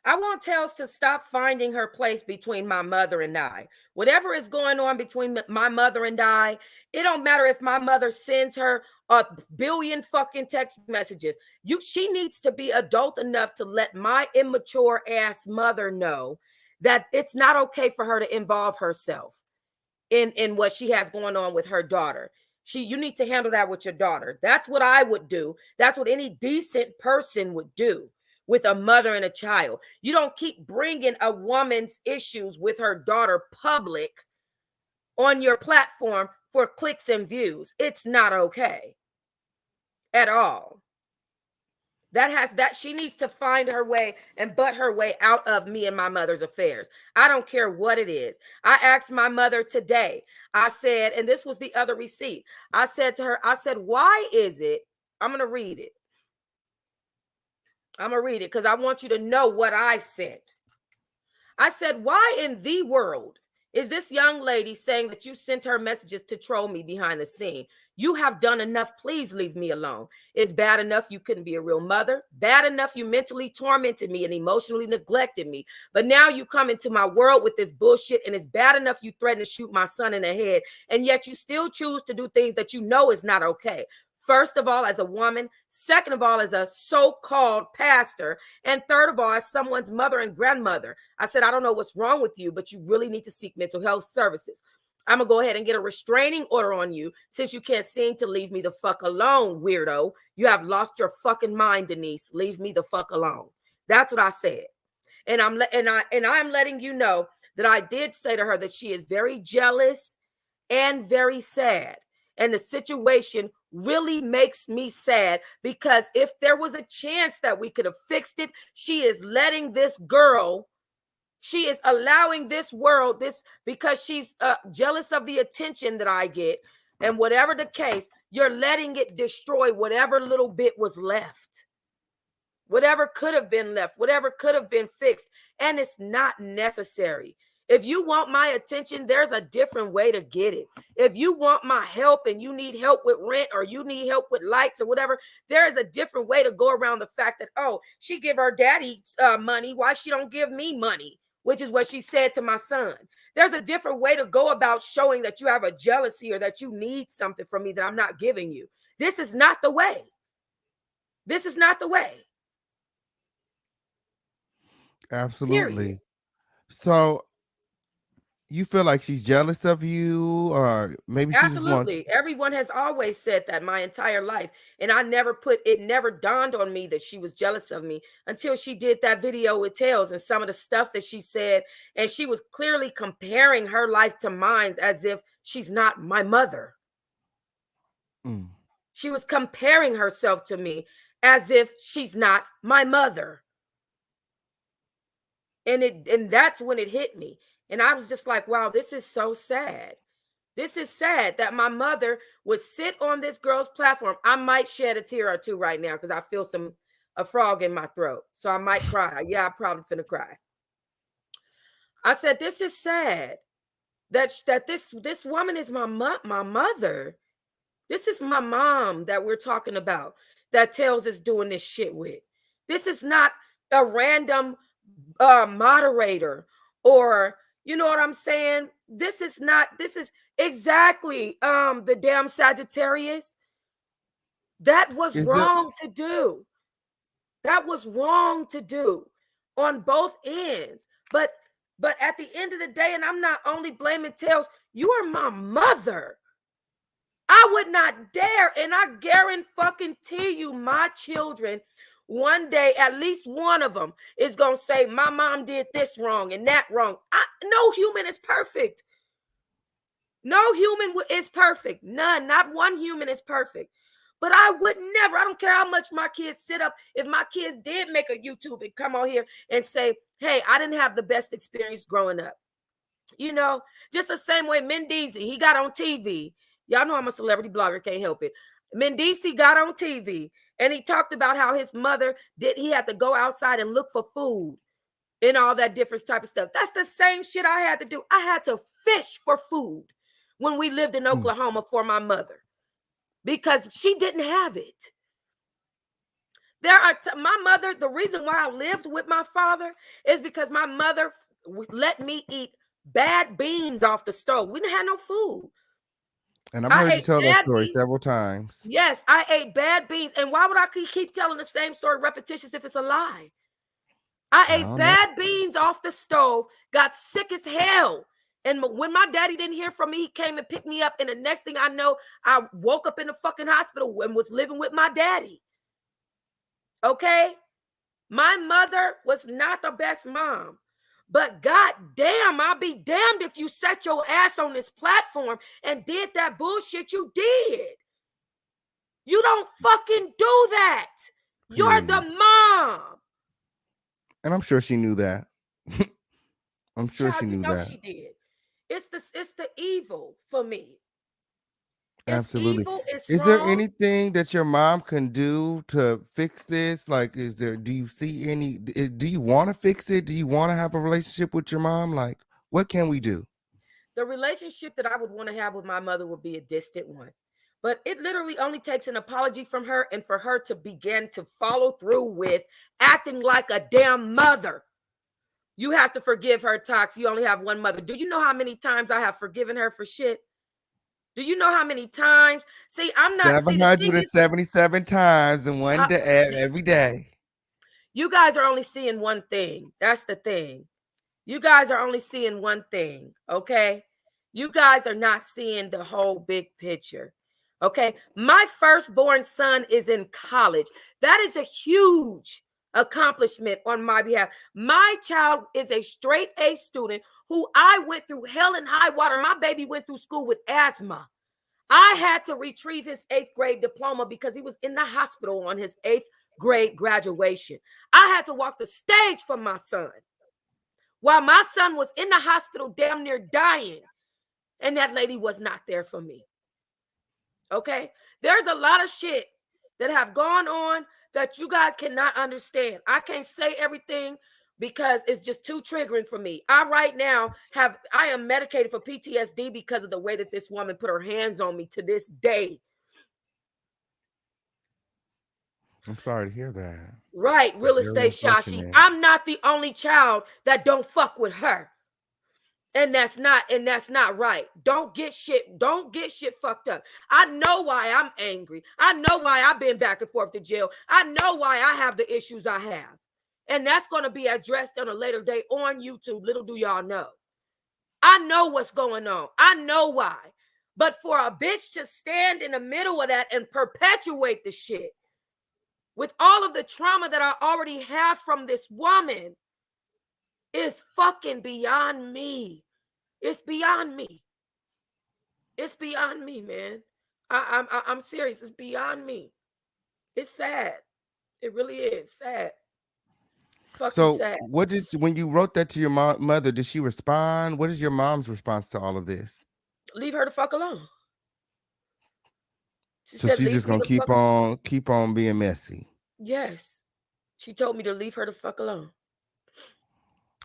I want Tails to stop finding her place between my mother and I. Whatever is going on between my mother and I, it don't matter if my mother sends her a billion fucking text messages. She needs to be adult enough to let my immature ass mother know that it's not okay for her to involve herself in what she has going on with her daughter. You need to handle that with your daughter. That's what I would do. That's what any decent person would do with a mother and a child. You don't keep bringing a woman's issues with her daughter public on your platform for clicks and views. It's not okay at all. That she needs to find her way and butt her way out of me and my mother's affairs. I don't care what it is. I asked my mother today. I said, and this was the other receipt. I said to her, I said, why is it? I'm going to read it. I'm going to read it because I want you to know what I sent. I said, why in the world is this young lady saying that you sent her messages to troll me behind the scene? You have done enough. Please leave me alone. It's bad enough you couldn't be a real mother. Bad enough you mentally tormented me and emotionally neglected me. But now you come into my world with this bullshit, and it's bad enough you threaten to shoot my son in the head, and yet you still choose to do things that you know is not okay. First of all, as a woman. Second of all, as a so-called pastor. And third of all, as someone's mother and grandmother. I said, I don't know what's wrong with you, but you really need to seek mental health services. I'm going to go ahead and get a restraining order on you since you can't seem to leave me the fuck alone, weirdo. You have lost your fucking mind, Denise. Leave me the fuck alone. That's what I said. And I'm letting you know that I did say to her that she is very jealous and very sad. And the situation really makes me sad because if there was a chance that we could have fixed it, she is letting this girl, she is allowing this world, this because she's jealous of the attention that I get. And whatever the case, you're letting it destroy whatever little bit was left. Whatever could have been left, whatever could have been fixed. And it's not necessary. If you want my attention, there's a different way to get it. If you want my help and you need help with rent or you need help with lights or whatever, there is a different way to go around the fact that, oh, she give her daddy money. Why she don't give me money? Which is what she said to my son. There's a different way to go about showing that you have a jealousy or that you need something from me that I'm not giving you. This is not the way. This is not the way. Period. Absolutely. So you feel like she's jealous of you, or maybe she just wants. Absolutely. Everyone has always said that my entire life. And I never it never dawned on me that she was jealous of me until she did that video with Tails and some of the stuff that she said. And she was clearly comparing her life to mine as if she's not my mother. Mm. She was comparing herself to me as if she's not my mother. And that's when it hit me. And I was just like, wow, this is so sad. This is sad that my mother would sit on this girl's platform. I might shed a tear or two right now because I feel a frog in my throat. So I might cry. Yeah, I'm probably finna cry. I said, this is sad that this woman is my mother. This is my mom that we're talking about that Tails is doing this shit with. This is not a random moderator or, you know what I'm saying? This is exactly the damn Sagittarius. That was Is it wrong to do. That was wrong to do on both ends. But at the end of the day, and I'm not only blaming Tails, you are my mother. I would not dare, and I guarantee you, my children, one day, at least one of them is going to say, my mom did this wrong and that wrong. No human is perfect. No human is perfect. None. Not one human is perfect. But I would never, I don't care how much my kids sit up. If my kids did make a YouTube and come on here and say, hey, I didn't have the best experience growing up. You know, just the same way Mendeezy, he got on TV. Y'all know I'm a celebrity blogger, can't help it. Mendeezy got on TV and he talked about how his mother he had to go outside and look for food and all that different type of stuff. That's the same shit I had to do. I had to fish for food when we lived in Oklahoma for my mother because she didn't have it. My mother, the reason why I lived with my father is because my mother let me eat bad beans off the stove. We didn't have no food. And I've heard you tell that story several times. Yes, I ate bad beans. And why would I keep telling the same story repetitious if it's a lie? I ate bad beans off the stove, got sick as hell. And when my daddy didn't hear from me, he came and picked me up. And the next thing I know, I woke up in the fucking hospital and was living with my daddy. Okay? My mother was not the best mom. But God damn, I'll be damned if you set your ass on this platform and did that bullshit you did. You don't fucking do that. You're the mom. And I'm sure she knew that. I'm sure she knew that. She did. It's the evil for me. Absolutely. Evil, is there anything that your mom can do to fix this? Like, do you see any, do you want to fix it? Do you want to have a relationship with your mom? Like, what can we do? The relationship that I would want to have with my mother would be a distant one. But it literally only takes an apology from her and for her to begin to follow through with acting like a damn mother. You have to forgive her, Tox. You only have one mother. Do you know how many times I have forgiven her for shit? Do you know how many times? See, I'm not 777 times in one day, every day. You guys are only seeing one thing. That's the thing. You guys are only seeing one thing, okay? You guys are not seeing the whole big picture, okay? My firstborn son is in college. That is a huge accomplishment on my behalf. My child is a straight A student who I went through hell and high water. My baby went through school with asthma. I had to retrieve his 8th grade diploma because he was in the hospital on his 8th grade graduation. I had to walk the stage for my son while my son was in the hospital damn near dying, and that lady was not there for me. Okay? There's a lot of shit that have gone on that you guys cannot understand. I can't say everything because it's just too triggering for me. I am medicated for PTSD because of the way that this woman put her hands on me to this day. I'm sorry to hear that. Right, real estate Shashi. I'm not the only child that don't fuck with her. And that's not right. Don't get shit fucked up. I know why I'm angry. I know why I've been back and forth to jail. I know why I have the issues I have. And that's going to be addressed on a later day on YouTube. Little do y'all know. I know what's going on. I know why. But for a bitch to stand in the middle of that and perpetuate the shit with all of the trauma that I already have from this woman is fucking beyond me. It's beyond me. It's beyond me, man. I'm serious. It's beyond me. It's sad. It really is sad. It's fucking sad. When you wrote that to your mother, did she respond? What is your mom's response to all of this? Leave her the fuck alone. She's just gonna keep on being messy. Yes. She told me to leave her the fuck alone.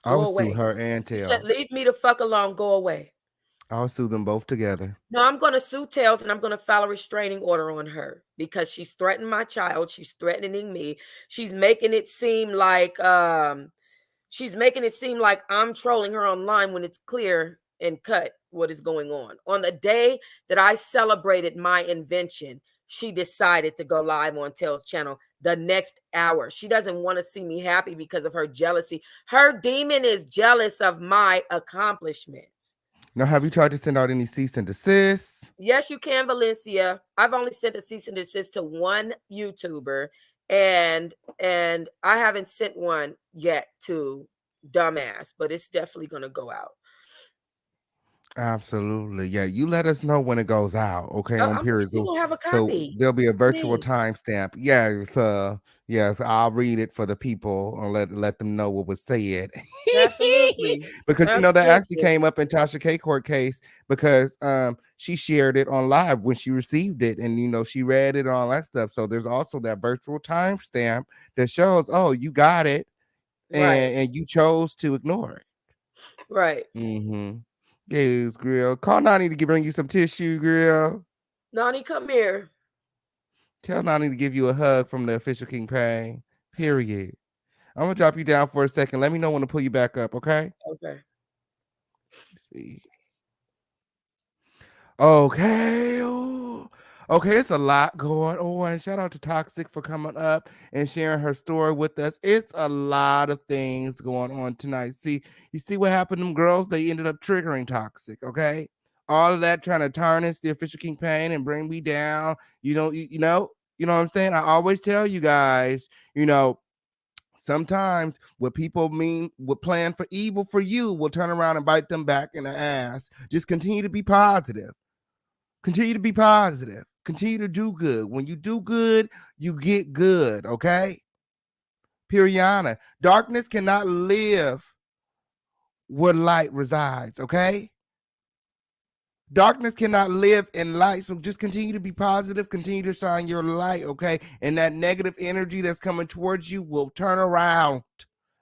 I will sue her and Tails. She said, leave me the fuck alone. Go away. I'll sue them both together. No, I'm going to sue Tails and I'm going to file a restraining order on her because she's threatened my child. She's threatening me. She's making it seem like I'm trolling her online when it's clear and cut what is going on. On the day that I celebrated my invention, she decided to go live on Tell's channel the next hour. She doesn't want to see me happy because of her jealousy. Her demon is jealous of my accomplishments. Now, have you tried to send out any cease and desist? Yes, you can, Valencia. I've only sent a cease and desist to one YouTuber, and I haven't sent one yet to Dumbass, but it's definitely gonna go out. Absolutely. Yeah, you let us know when it goes out, okay, on period. You So, gonna have a so copy. there'll be a virtual Please. timestamp. Yes, I'll read it for the people and let them know what was said. Absolutely. Because that actually Absolutely. came up in Tasha K court case because she shared it on live when she received it, and she read it and all that stuff. So there's also that virtual timestamp that shows, oh, you got it, Right. and you chose to ignore it. Right. Mm-hmm. Yes, girl. Call Nani to bring you some tissue, girl. Nani, come here. Tell Nani to give you a hug from the official King Pain. Period. I'm gonna drop you down for a second. Let me know when to pull you back up, okay? Okay. Let's see. Okay. Ooh. Okay, it's a lot going on. Shout out to Toxic for coming up and sharing her story with us. It's a lot of things going on tonight. See, you see what happened to them girls? They ended up triggering Toxic, okay? All of that trying to tarnish the official King Pain and bring me down. You know what I'm saying? I always tell you guys, sometimes what people mean would plan for evil for you will turn around and bite them back in the ass. Just continue to be positive. Continue to be positive. Continue to do good. When you do good, you get good, okay? Piriana, darkness cannot live where light resides, okay? Darkness cannot live in light, so just continue to be positive, continue to shine your light, okay? And that negative energy that's coming towards you will turn around,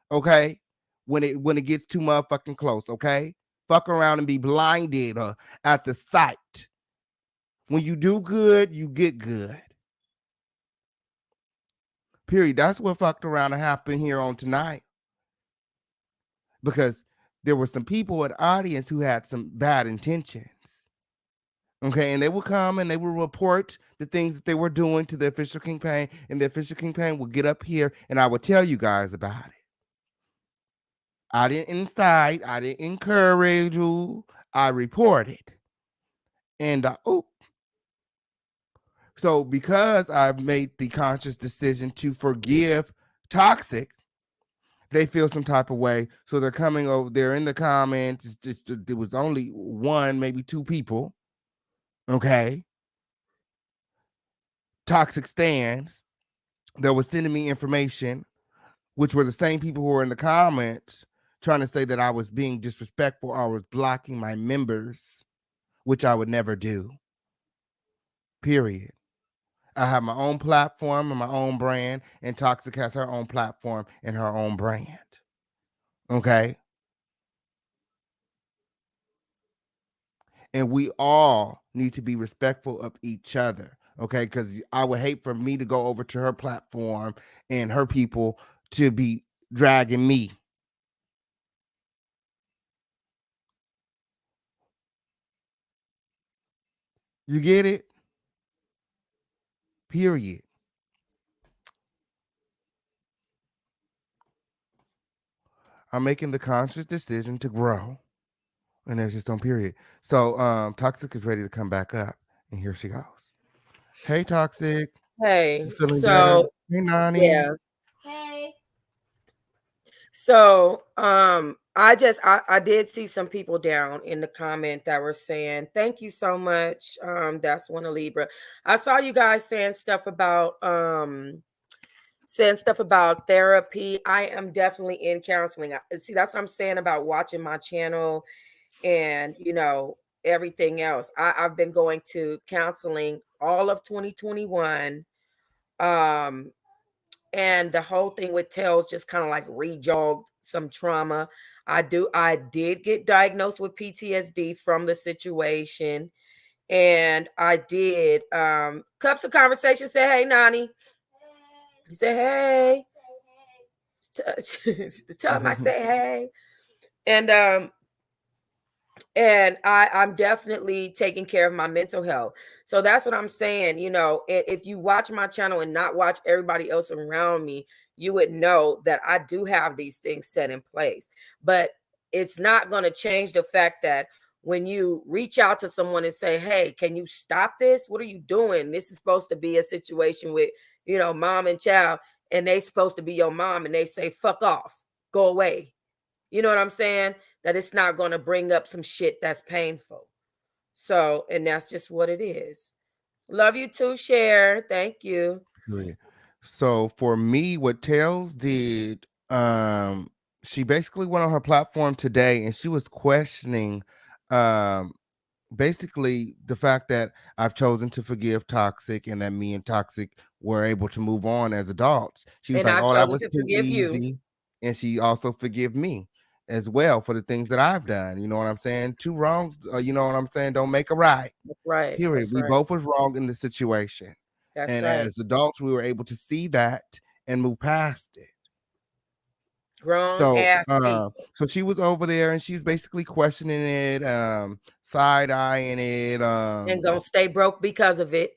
okay? When it gets too motherfucking close, okay? Fuck around and be blinded at the sight. When you do good, you get good. Period. That's what fucked around and happened here on tonight. Because there were some people in the audience who had some bad intentions. Okay, and they would come and they would report the things that they were doing to the official King Pain, and the official King Pain would get up here and I would tell you guys about it. I didn't incite, I didn't encourage you, I reported. And so because I've made the conscious decision to forgive Toxic, they feel some type of way. So they're coming over there in the comments. There was only one, maybe two people. Okay. Toxic stands that was sending me information, which were the same people who were in the comments trying to say that I was being disrespectful or I was blocking my members, which I would never do. Period. I have my own platform and my own brand, and Toxic has her own platform and her own brand. Okay. And we all need to be respectful of each other, okay? Because I would hate for me to go over to her platform and her people to be dragging me. You get it? Period. I'm making the conscious decision to grow, and there's just on period. So Toxic is ready to come back up, and here she goes. Hey Toxic, Hey, you feeling better? so Hey Nani. yeah. So I did see some people down in the comment that were saying, thank you so much. That's one of Libra. I saw you guys saying stuff about therapy. I am definitely in counseling. See, that's what I'm saying about watching my channel and everything else. I've been going to counseling all of 2021. And the whole thing with Tails just kind of like rejogged some trauma. I did get diagnosed with PTSD from the situation. And I did Cups of Conversation say, hey Nani. You say hey. Tell him I say hey. And And I'm definitely taking care of my mental health. So that's what I'm saying. You know, if you watch my channel and not watch everybody else around me, you would know that I do have these things set in place. But it's not going to change the fact that when you reach out to someone and say, hey, can you stop this? What are you doing? This is supposed to be a situation with, you know, mom and child, and they supposed to be your mom, and they say, fuck off, go away. You know what I'm saying? That it's not going to bring up some shit that's painful. So, and that's just what it is. Love you too, Cher. Thank you. Good. So for me, what Tails did, she basically went on her platform today and she was questioning um basically the fact that I've chosen to forgive Toxic and that me and Toxic were able to move on as adults. She was And like, I've "Oh, that chosen was to too forgive you. easy," and she also forgive me as well for the things that I've done. You know what I'm saying? Two wrongs, you know what I'm saying, don't make a right. That's right. Period. That's We right. both was wrong in the situation, That's and right. as adults, we were able to see that and move past it. Grown So, ass people. so she was over there and she's basically questioning it, side eyeing it, And gonna stay broke because of it.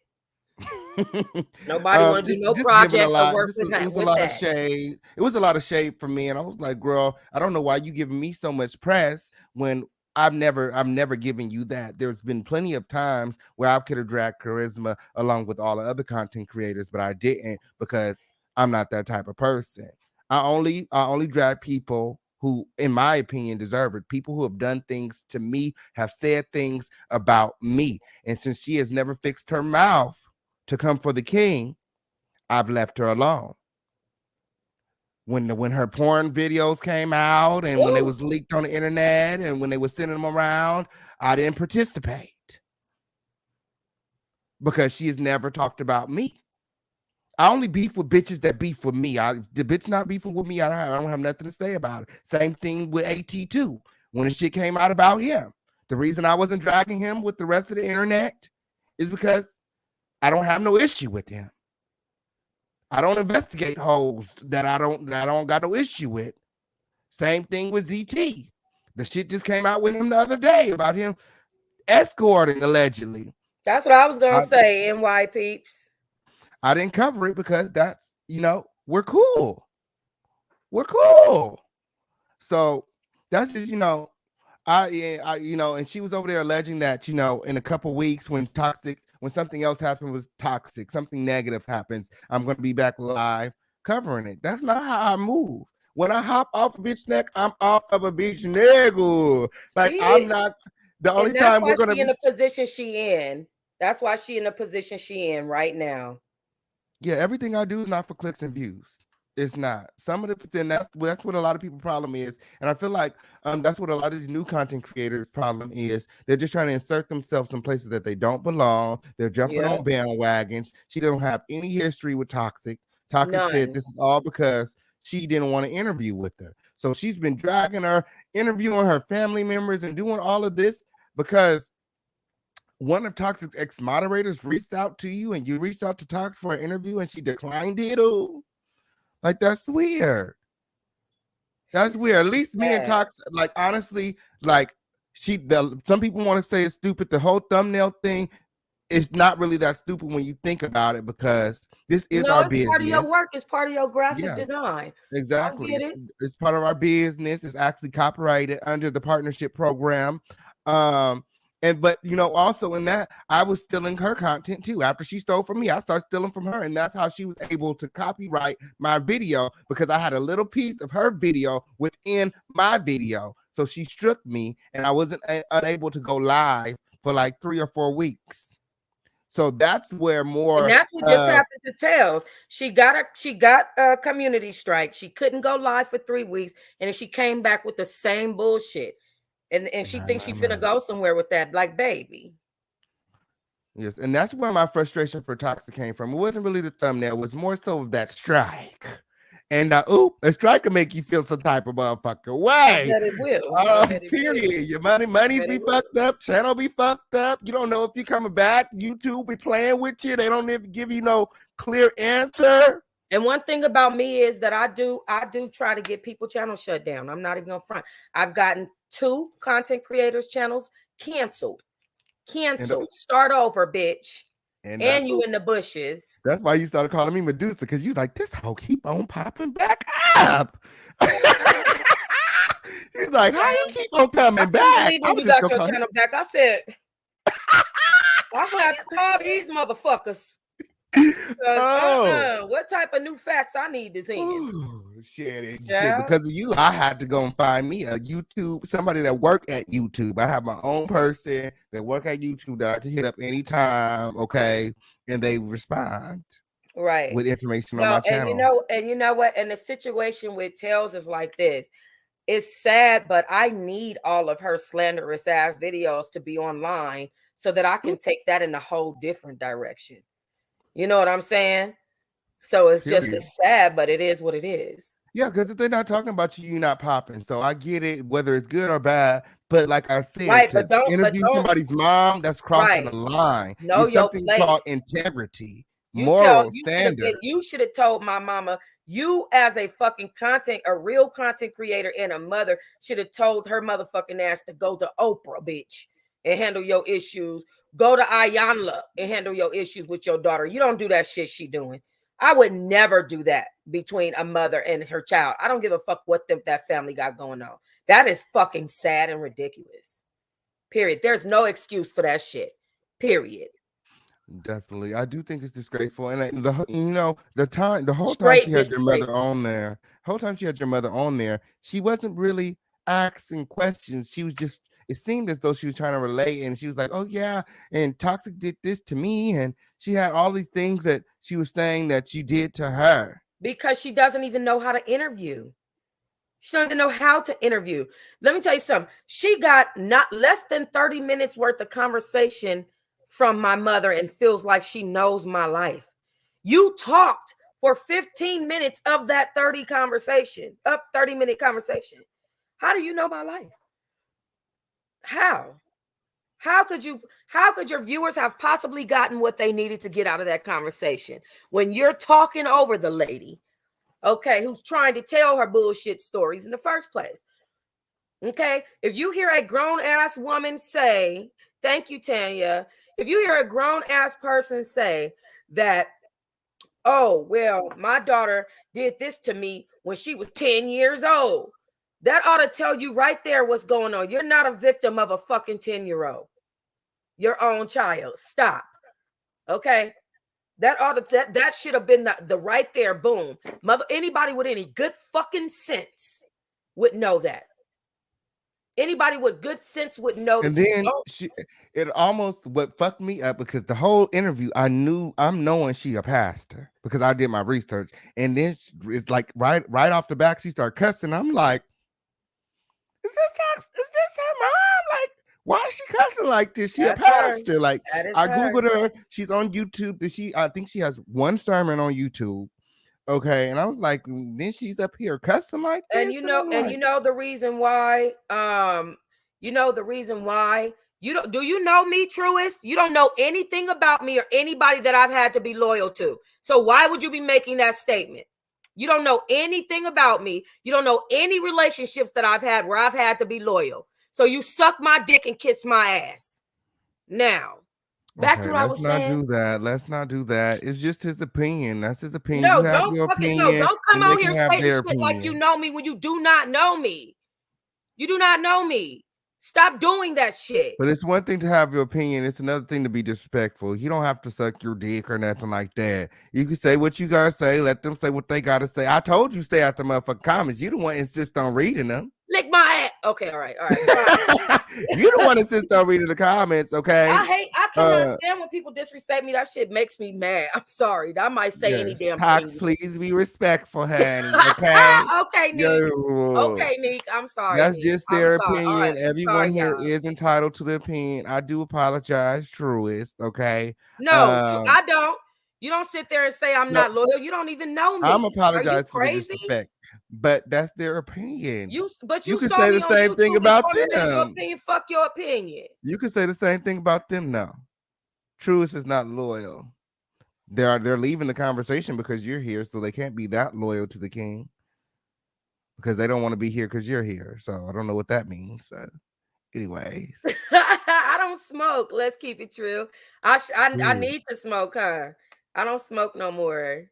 Nobody want to do no just giving a projects or lot. work Just with it was a with lot of that. shade. It was a lot of shade for me, and I was like, "Girl, I don't know why you giving me so much press when I'm never giving you that." There's been plenty of times where I could have dragged Charisma along with all the other content creators, but I didn't because I'm not that type of person. I only drag people who, in my opinion, deserve it. People who have done things to me, have said things about me, and since she has never fixed her mouth to come for the king, I've left her alone. When her porn videos came out and when they Ooh, was leaked on the internet and when they were sending them around, I didn't participate because she has never talked about me. I only beef with bitches that beef with me. The bitch not beefing with me, I don't have nothing to say about it. Same thing with AT2 when the shit came out about him. The reason I wasn't dragging him with the rest of the internet is because I don't have no issue with him. I don't investigate hoes that I don't got no issue with. Same thing with ZT. The shit just came out with him the other day about him escorting allegedly. that's what I was gonna I say. NY peeps. I didn't cover it because that's we're cool. We're cool. So that's just and she was over there alleging that in a couple weeks when something else happened was toxic, something negative happens, I'm going to be back live covering it. That's not how I move. When I hop off a bitch neck, I'm off of a bitch nigga. Like She I'm is, not the only and that's time why we're gonna she in be. the position she in. That's why she in the position she in right now. Yeah, everything I do is not for clicks and views. It's not. Some of the then that's what a lot of people problem is, and I feel like that's what a lot of these new content creators problem is. They're just trying to insert themselves in places that they don't belong. They're jumping Yep. on bandwagons. She don't have any history with Toxic. Toxic said None. this is all because she didn't want to interview with her. So she's been dragging her, interviewing her family members, and doing all of this because one of Toxic's ex moderators reached out to you and you reached out to Tox for an interview and she declined it. Oh, like that's weird. That's She's weird. At least me and bad. Tox, like honestly, like some people want to say it's stupid. The whole thumbnail thing is not really that stupid when you think about it because this is No, our it's part of your business. work. It's part of your graphic Yeah, design. I exactly. get it. It's part of our business. It's actually copyrighted under the partnership program. Um, and but also in that, I was stealing her content too. After she stole from me, I started stealing from her, and that's how she was able to copyright my video because I had a little piece of her video within my video. So she struck me, and I wasn't unable to go live for like 3 or 4 weeks. So that's where And more that's what just happened to Tails. She got a community strike. She couldn't go live for 3 weeks, and then she came back with the same bullshit. And she thinks she finna go somewhere with that, like baby. Yes, and that's where my frustration for Toxic came from. It wasn't really the thumbnail; it was more so of that strike. And a strike can make you feel some type of motherfucker I way. bet it will. I bet it will. Period. Your I money's bet be it will. fucked up. Channel be fucked up. You don't know if you're coming back. YouTube be playing with you. They don't even give you no clear answer. And one thing about me is that I do try to get people channels shut down. I'm not even gonna front. I've gotten 2 content creators channels canceled. And Start over, bitch. and And you in the bushes. that's why you started calling me Medusa, because you was like, this hoe keep on popping back up. He's like, how you keep on I coming couldn't back? believe I when was you just got gonna your call channel back. I said, I'm gonna have to call these motherfuckers. Oh. What type of new facts I need to see? Shit, because of you, I had to go and find me a YouTube, somebody that work at YouTube. I have my own person that work at YouTube that I can hit up anytime, okay, and they respond Right. with information on No, my channel. and you know what? And the situation with Tails is like this. It's sad, but I need all of her slanderous ass videos to be online so that I can take that in a whole different direction. You know what I'm saying? So Period. it's sad, but it is what it is. Yeah, because if they're not talking about you, you're not popping. So I get it, whether it's good or bad. But like I said, Right, to but interview don't somebody's mom, that's crossing right. the line. Know It's your something called place. integrity, moral standard. You should have told my mama, you as a fucking a real content creator and a mother should have told her motherfucking ass to go to Oprah, bitch, and handle your issues. Go to Ayanla and handle your issues with your daughter. You don't do that shit she doing. I would never do that between a mother and her child. I don't give a fuck what that family got going on. That is fucking sad and ridiculous. Period. There's no excuse for that shit. Period. Definitely, I do think it's disgraceful, and the whole time she Straight had your mother disgraceful. on there, whole time she had your mother on there, she wasn't really asking questions. She was just. It seemed as though she was trying to relate, and she was like, "Oh yeah, and Toxic did this to me," and she had all these things that she was saying that you did to her. Because she doesn't even know how to interview. She don't even know how to interview. Let me tell you something. She got not less than 30 minutes worth of conversation from my mother and feels like she knows my life. You talked for 15 minutes of that 30-minute conversation. How do you know my life? How? How could your viewers have possibly gotten what they needed to get out of that conversation when you're talking over the lady, okay, who's trying to tell her bullshit stories in the first place? Okay, if you hear a grown ass woman say, thank you, Tanya. If you hear a grown ass person say that, oh, well, my daughter did this to me when she was 10 years old, that ought to tell you right there what's going on. You're not a victim of a fucking 10-year-old. Your own child. Stop. Okay. That should have been the right there. Boom. Anybody with any good fucking sense would know that. Anybody with good sense would know And that you then don't. it almost what fucked me up, because the whole interview, I'm knowing she a pastor because I did my research, and then it's like right off the back she started cussing. I'm like, is this her mom? Like, why is she cussing like this? She a That's her. pastor. Like, That is I her. googled her. She's on YouTube. I think she has one sermon on YouTube. Okay, and I was like, then she's up here cussing like And this, you and know, I'm and like, you know the reason why. You know the reason why. You don't do you know me, Truist? You don't know anything about me or anybody that I've had to be loyal to. So why would you be making that statement? You don't know anything about me. You don't know any relationships that I've had where I've had to be loyal. So you suck my dick and kiss my ass. Now, back to okay, what I let's was not saying. do that. Let's not do that. It's just his opinion. That's his opinion. You No, have your opinion, don't come and they on can here have stating their shit like you opinion. know me when you do not know me. You do not know me. Stop doing that shit. But it's one thing to have your opinion. It's another thing to be disrespectful. You don't have to suck your dick or nothing like that. You can say what you gotta say. Let them say what they gotta say. I told you stay out the motherfucking comments. You don't want to insist on reading them. Lick my ass. Okay, all right, fine. You don't want to insist on reading the comments, okay? I cannot stand when people disrespect me. That shit makes me mad. I'm sorry. I might say any Yes. damn Tox, thing. please be respectful, honey. Okay. Okay, Neek. Yo. Okay, Neek. I'm sorry, That's Neek. just I'm their sorry. All right. opinion. I'm Everyone sorry, here y'all. is entitled to their opinion. I do apologize, truest. Okay. No, Um, I don't. You don't sit there and say I'm no, not loyal. You don't even know I'm me. Are you apologize for the crazy? disrespect, but that's their opinion. But You you could saw say me the on same thing YouTube and about formulated your them. opinion. Fuck your opinion. You could say the same thing about them. No, truest is not loyal. they're leaving the conversation because you're here, so they can't be that loyal to the king because they don't want to be here because you're here. So I don't know what that means. So, anyways, I don't smoke. Let's keep it true. I ooh, need to smoke, huh? I don't smoke no more.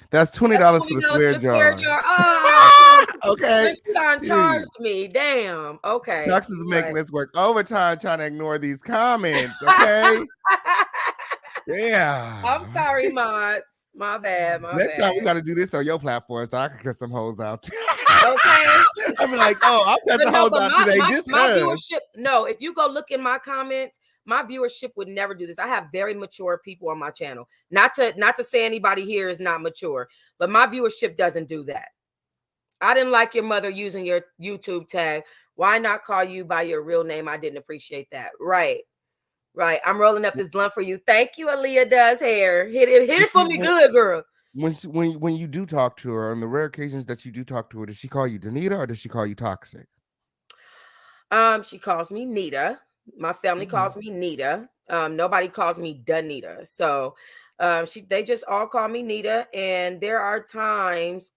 that's That's $20 for the $20 for swear the swear jar. jar. Oh, Okay, she done dude, charged me. Damn. Okay. Tux is making us work overtime trying to ignore these comments. Okay, Right. I'm yeah. sorry, mods. My bad. My Next time we bad. got to do this on your platform so I can cut some hoes out. Okay. I'm like, oh, I'll cut But the no, hoes but out my, today my just my cause. viewership, no, if you go look in my comments, my viewership would never do this. I have very mature people on my channel. Not to say anybody here is not mature, but my viewership doesn't do that. I didn't like your mother using your YouTube tag. Why not call you by your real name? I didn't appreciate that. Right. Right. I'm rolling up this blunt for you. Thank you, Aaliyah does hair. Hit You it for see, me good, girl. when you do talk to her, on the rare occasions that you do talk to her, does she call you Danita or does she call you Toxic? She calls me Nita. My family Mhm. calls me Nita. Nobody calls me Danita. So they just all call me Nita. And there are times,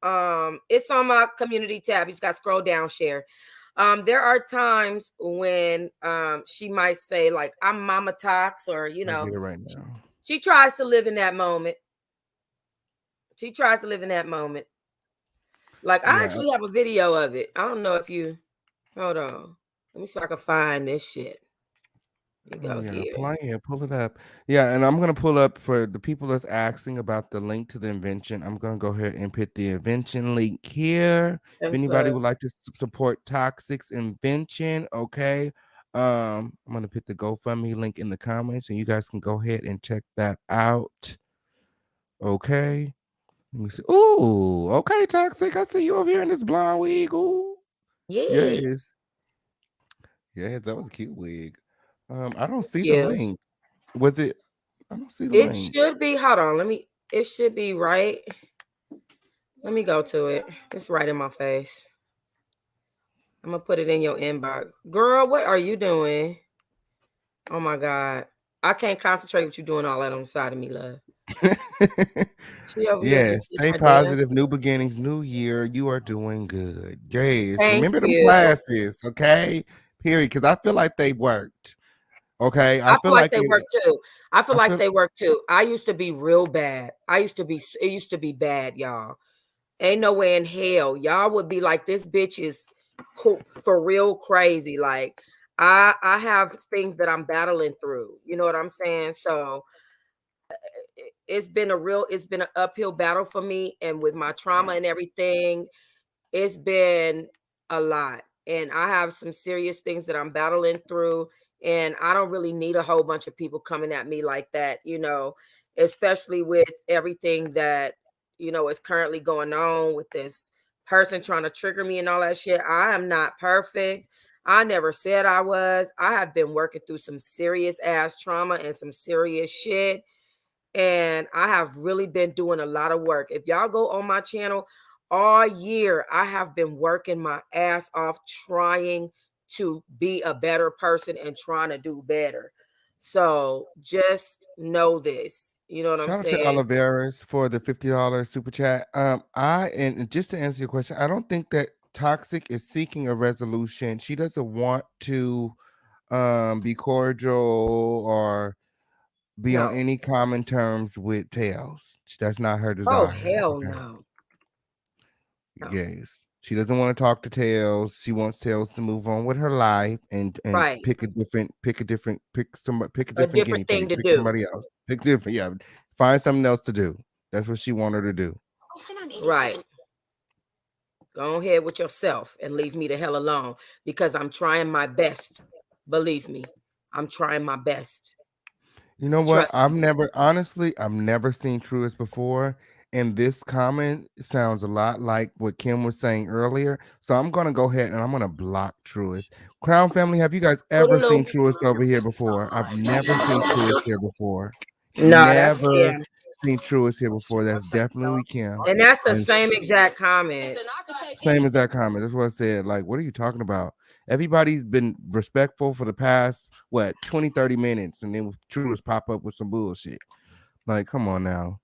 it's on my community tab. You just got to scroll down, share. There are times when she might say, like, I'm Mama Tox, or I get it right now. she tries to live in that moment. She tries to live in that moment. Like, I Yeah. actually have a video of it. I don't know if you hold on. Let me see if I can find this shit. You Oh go yeah, here. pull it up. Yeah, and I'm gonna pull up for the people that's asking about the link to the invention. I'm gonna go ahead and put the invention link here. If That's anybody would like to support Toxic's invention, okay. I'm gonna put the GoFundMe link in the comments, and you guys can go ahead and check that out. Okay. Let me see. Ooh, okay, Toxic. I see you over here in this blonde wig. Ooh, yes. yes, yes, that was a cute wig. I don't see the Yeah. link. Was it? I don't see the It link. should be. Hold on. It should be right. Let me go to it. It's right in my face. I'm gonna put it in your inbox. Girl, what are you doing? Oh my God. I can't concentrate with you doing all that on the side of me, love. She over here just Yes, sitting stay there dancing. positive. New beginnings, new year. You are doing good. Yes, Thank remember them you. classes, okay? Period. Because I feel like they worked. Okay, I I feel feel like like they it. work too. I feel I like feel they work too. I used to be real bad. It used to be bad, y'all. Ain't no way in hell. Y'all would be like, this bitch is cool, for real crazy. Like, I have things that I'm battling through. You know what I'm saying? So it's been an uphill battle for me. And with my trauma and everything, it's been a lot. And I have some serious things that I'm battling through. And I don't really need a whole bunch of people coming at me like that, especially with everything that, is currently going on with this person trying to trigger me and all that shit. I am not perfect. I never said I was. I have been working through some serious ass trauma and some serious shit. And I have really been doing a lot of work. If y'all go on my channel, all year I have been working my ass off trying to be a better person and trying to do better. So just know this. You know what I'm shout out to saying? Oliveras for the $50 super chat. And just to answer your question, I don't think that Toxic is seeking a resolution. She doesn't want to be cordial or be on No. any common terms with Tails. That's not her Oh, desire. hell Okay. no. No. Yes. She doesn't want to talk to Tails. She wants Tails to move on with her life and Right. pick a A different guinea different thing pig. to Pick do. somebody else. Pick different. Yeah. Find something else to do. That's what she wanted her to do. Right. Go ahead with yourself and leave me the hell alone because I'm trying my best. Believe me, I'm trying my best. You know what? Trust me. I've never seen Truist before. And this comment sounds a lot like what Kim was saying earlier. So I'm gonna go ahead and I'm gonna block Truist. Crown family, have you guys ever Toodaloo. seen Truist over here before? I've never seen Truist here before. No, that's Never Kim. seen Truist here before. That's definitely Kim. And that's the And same exact comment. same as that comment. That's what I said. Like, what are you talking about? Everybody's been respectful for the past, what, 20, 30 minutes. And then Truist pop up with some bullshit. Like, come on now.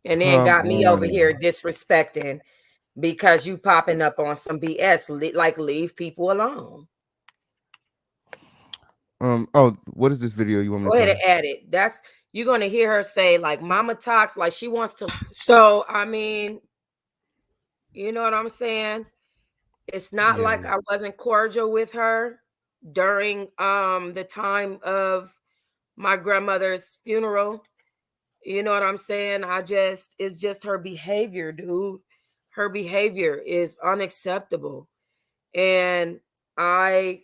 And then Come got me over on here now. disrespecting because you popping up on some BS. Like, leave people alone. Oh, what is this video you want me to Go ahead play? and add it. That's you're gonna hear her say like Mama Tox, like she wants to. So I mean, you know what I'm saying? It's not like I Yes. wasn't cordial with her during the time of my grandmother's funeral. You know what I'm saying? It's just her behavior, dude. Her behavior is unacceptable. And I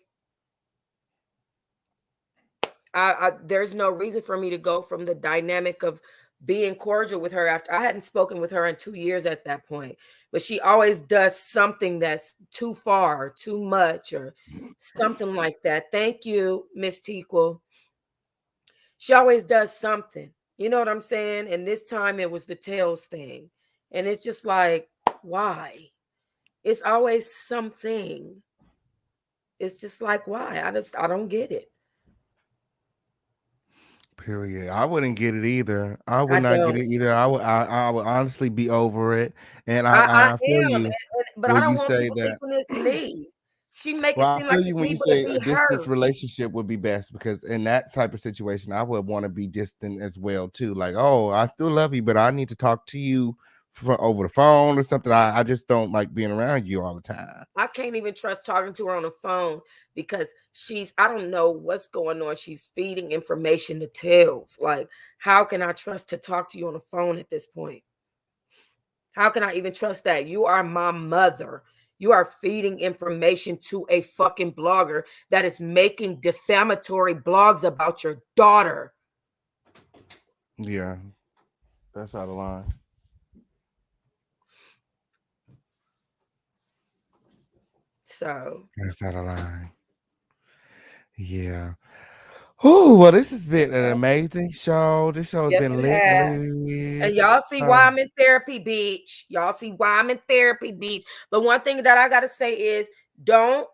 there's no reason for me to go from the dynamic of being cordial with her after I hadn't spoken with her in 2 years at that point. But she always does something that's too far, too much, or something like that. Thank you, Miss Tequel. She always does something. You know what I'm saying? And this time it was the tails thing. And it's just like, why? It's always something. It's just like, why? I don't get it. Period. I wouldn't get it either. I would I not get don't. it either. I would honestly be over it. And I I feel am, you but I when don't you want say people that. thinking it's me. She make it Well, I seem like feel you it's when me, you but it say a be distance her. relationship would be best because in that type of situation, I would want to be distant as well too. Like, oh, I still love you, but I need to talk to you over the phone or something. I just don't like being around you all the time. I can't even trust talking to her on the phone because I don't know what's going on. She's feeding information to Tails. Like, how can I trust to talk to you on the phone at this point? How can I even trust that? You are my mother. You are feeding information to a fucking blogger that is making defamatory blogs about your daughter. Yeah, that's out of line. So, That's out of line. Yeah. Oh, well, this has been an amazing show. This show has yes, been it lit, has. lit. And y'all see why I'm in therapy, Beach. Y'all see why I'm in therapy, Beach. But one thing that I gotta say is don't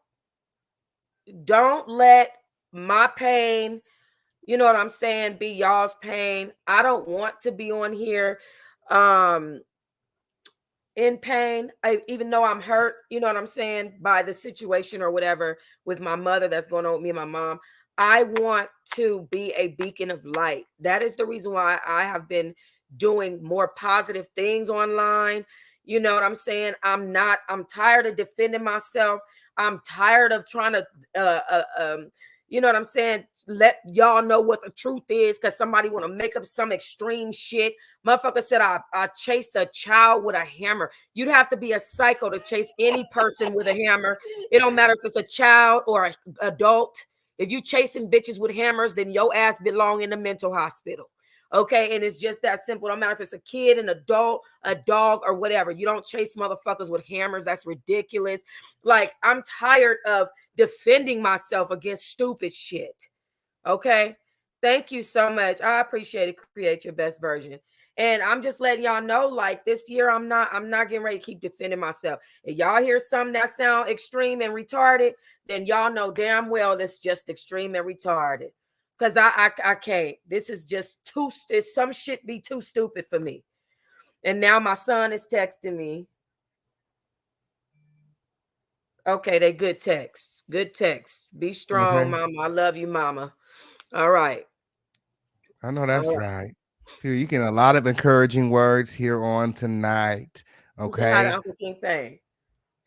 let my pain, you know what I'm saying, be y'all's pain. I don't want to be on here um in pain, even though I'm hurt, you know what I'm saying, by the situation or whatever with my mother that's going on with me and my mom. I want to be a beacon of light. That is the reason why I have been doing more positive things online. You know what I'm saying? I'm tired of defending myself. I'm tired of trying to, uh, uh, um, you know what I'm saying? Let y'all know what the truth is because somebody want to make up some extreme shit. Motherfucker said I chased a child with a hammer. You'd have to be a psycho to chase any person with a hammer. It don't matter if it's a child or an adult. If you chasing bitches with hammers, then your ass belong in the mental hospital. Okay, and it's just that simple. Don't matter if it's a kid, an adult, a dog, or whatever. You don't chase motherfuckers with hammers. That's ridiculous. Like, I'm tired of defending myself against stupid shit. Okay. Thank you so much. I appreciate it. Create your best version. And I'm just letting y'all know, like this year, I'm not getting ready to keep defending myself. If y'all hear something that sound extreme and retarded, then y'all know damn well that's just extreme and retarded. Cause I can't. This is just too. Some shit be too stupid for me. And now my son is texting me. Okay, they good texts. Good texts. Be strong, Okay. mama. I love you, mama. All right. I know All that's right. right. Here, you get a lot of encouraging words here on tonight. Who said hi to Okay. Uncle King Fame?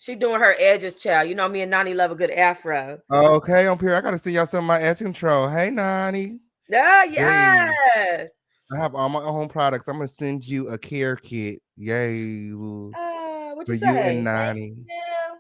She doing her edges, child. You know me and Nani love a good afro. Okay, on here. I gotta see y'all some of my edge control. Hey, Nani. Yeah, Yes. yes. I have all my own products. I'm gonna send you a care kit. Yay. What For you you and say? Thank Nani. you.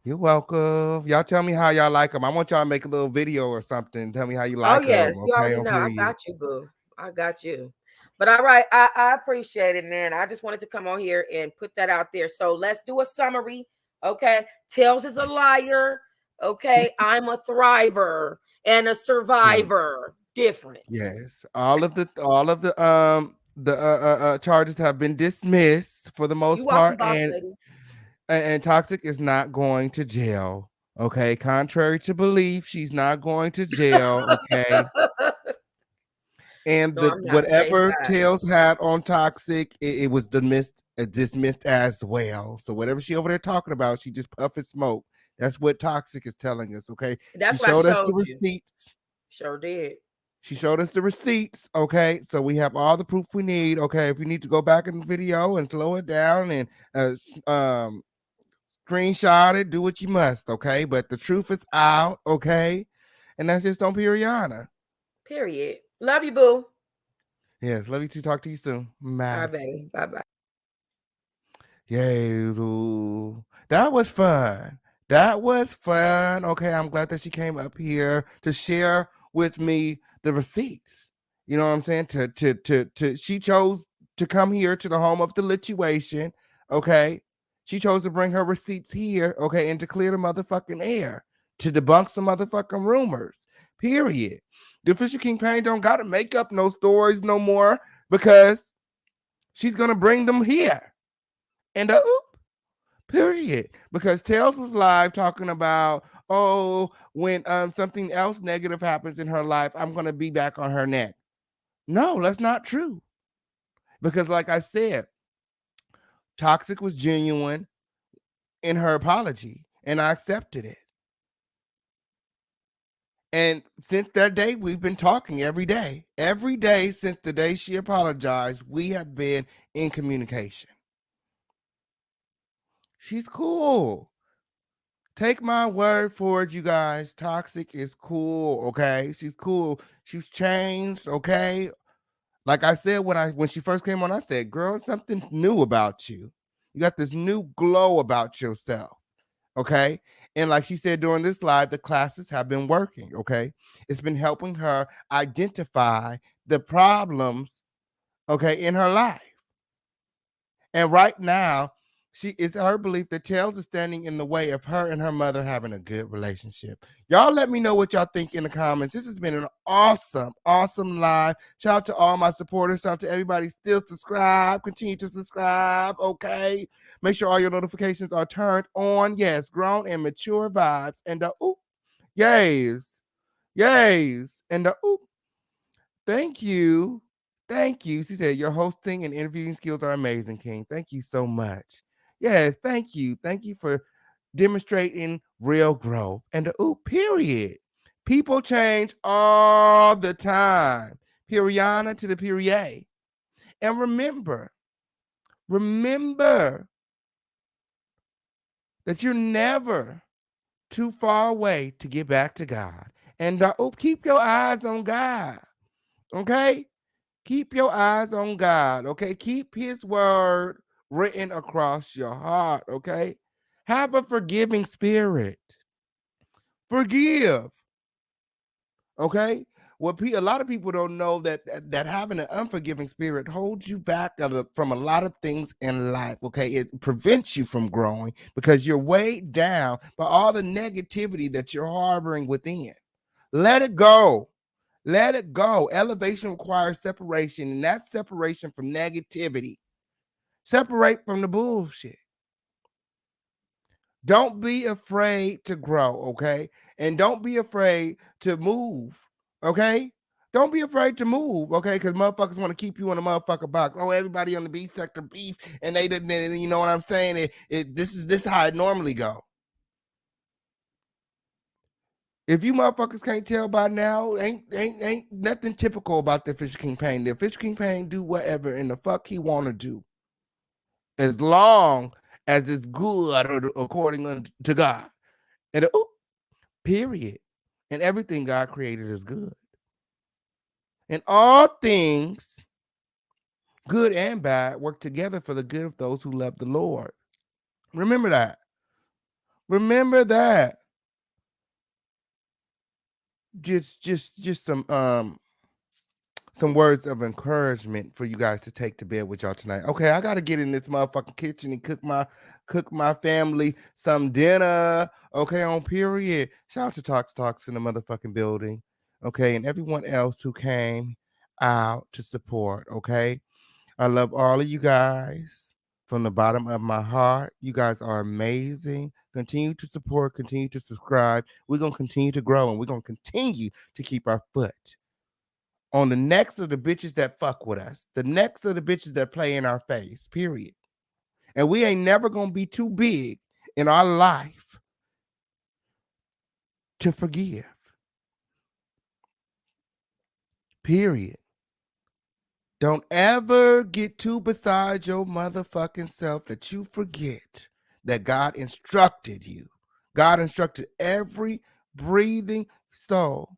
You're welcome. Y'all tell me how y'all like them. I want y'all to make a little video or something. Tell me how you Oh like them. yes, you Okay, already on know. I period. got you, boo. I got you. But all right, I appreciate it, man. I just wanted to come on here and put that out there. So let's do a summary. Okay. Tails is a liar. Okay. I'm a thriver and a Yes. survivor. Difference. Yes. All of the charges have been dismissed for the You most welcome, part, boss lady. and Toxic is not going to jail. Okay, contrary to belief, she's not going to jail. Okay, And No, the I'm not phased whatever by it. Tails had on Toxic, it was dismissed as well. So whatever she over there talking about, she just puffing smoke. That's what Toxic is telling us. Okay, she That's what I showed us the showed you. receipts. Sure did. She showed us the receipts. Okay, so we have all the proof we need. Okay, if we need to go back in the video and slow it down and screenshot it, do what you must. Okay, but the truth is out. Okay, and that's just on Piriana. Period. Love you, boo. Yes, love you too. Talk to you soon. All Bye. right, baby. Bye bye. Yay, ooh. That was fun. That was fun. Okay, I'm glad that she came up here to share with me the receipts. You know what I'm saying? To she chose to come here to the home of the lituation. Okay. She chose to bring her receipts here, okay, and to clear the motherfucking air, to debunk some motherfucking rumors. Period. The official King Pain don't gotta make up no stories no more because she's gonna bring them here. And period. Because Tails was live talking about, oh, when something else negative happens in her life, I'm gonna be back on her neck. No, that's not true. Because, like I said, Toxic was genuine in her apology, and I accepted it. And since that day, we've been talking every day. Every day since the day she apologized, we have been in communication. She's cool. Take my word for it, you guys. Toxic is cool, okay? She's cool. She's changed, okay? Like I said when she first came on, I said, "Girl, something new about you. You got this new glow about yourself." Okay? And like she said during this live, the classes have been working, okay? It's been helping her identify the problems, okay, in her life. And right now, it's her belief that Tails is standing in the way of her and her mother having a good relationship. Y'all let me know what y'all think in the comments. This has been an awesome, awesome live. Shout out to all my supporters. Shout out to everybody still subscribe. Continue to subscribe, okay? Make sure all your notifications are turned on. Yes, grown and mature vibes. And the yays, yays. And the thank you. Thank you. She said, your hosting and interviewing skills are amazing, King. Thank you so much. Yes, thank you. Thank you for demonstrating real growth. And the period. People change all the time. Piriana to the Pyrie. And remember that you're never too far away to get back to God. And keep your eyes on God. Okay? Keep your eyes on God, okay? Keep his word written across your heart, okay? Have a forgiving spirit. Forgive, okay? What a lot of people don't know that having an unforgiving spirit holds you back from a lot of things in life, okay? It prevents you from growing because you're weighed down by all the negativity that you're harboring within. Let it go. Let it go. Elevation requires separation, and that's separation from negativity. Separate from the bullshit. Don't be afraid to grow, okay? And don't be afraid to move, okay? Don't be afraid to move, okay? Because motherfuckers want to keep you in a motherfucker box. Oh, everybody on the B sector beef, and they didn't. You know what I'm saying? This is how it normally go. If you motherfuckers can't tell by now, ain't nothing typical about the official King Pain. The official King Pain do whatever in the fuck he want to do, as long as it's good according to God. And period. And everything God created is good. And all things, good and bad, work together for the good of those who love the Lord. Remember that. Remember that. Just some words of encouragement for you guys to take to bed with y'all tonight. Okay, I gotta get in this motherfucking kitchen and cook my family some dinner. Okay, on period. Shout out to Talks in the motherfucking building. Okay, and everyone else who came out to support. Okay, I love all of you guys from the bottom of my heart. You guys are amazing. Continue to support, continue to subscribe. We're gonna continue to grow, and we're gonna continue to keep our foot on the necks of the bitches that fuck with us, the necks of the bitches that play in our face, period. And we ain't never gonna be too big in our life to forgive. Period. Don't ever get too beside your motherfucking self that you forget that God instructed you. God instructed every breathing soul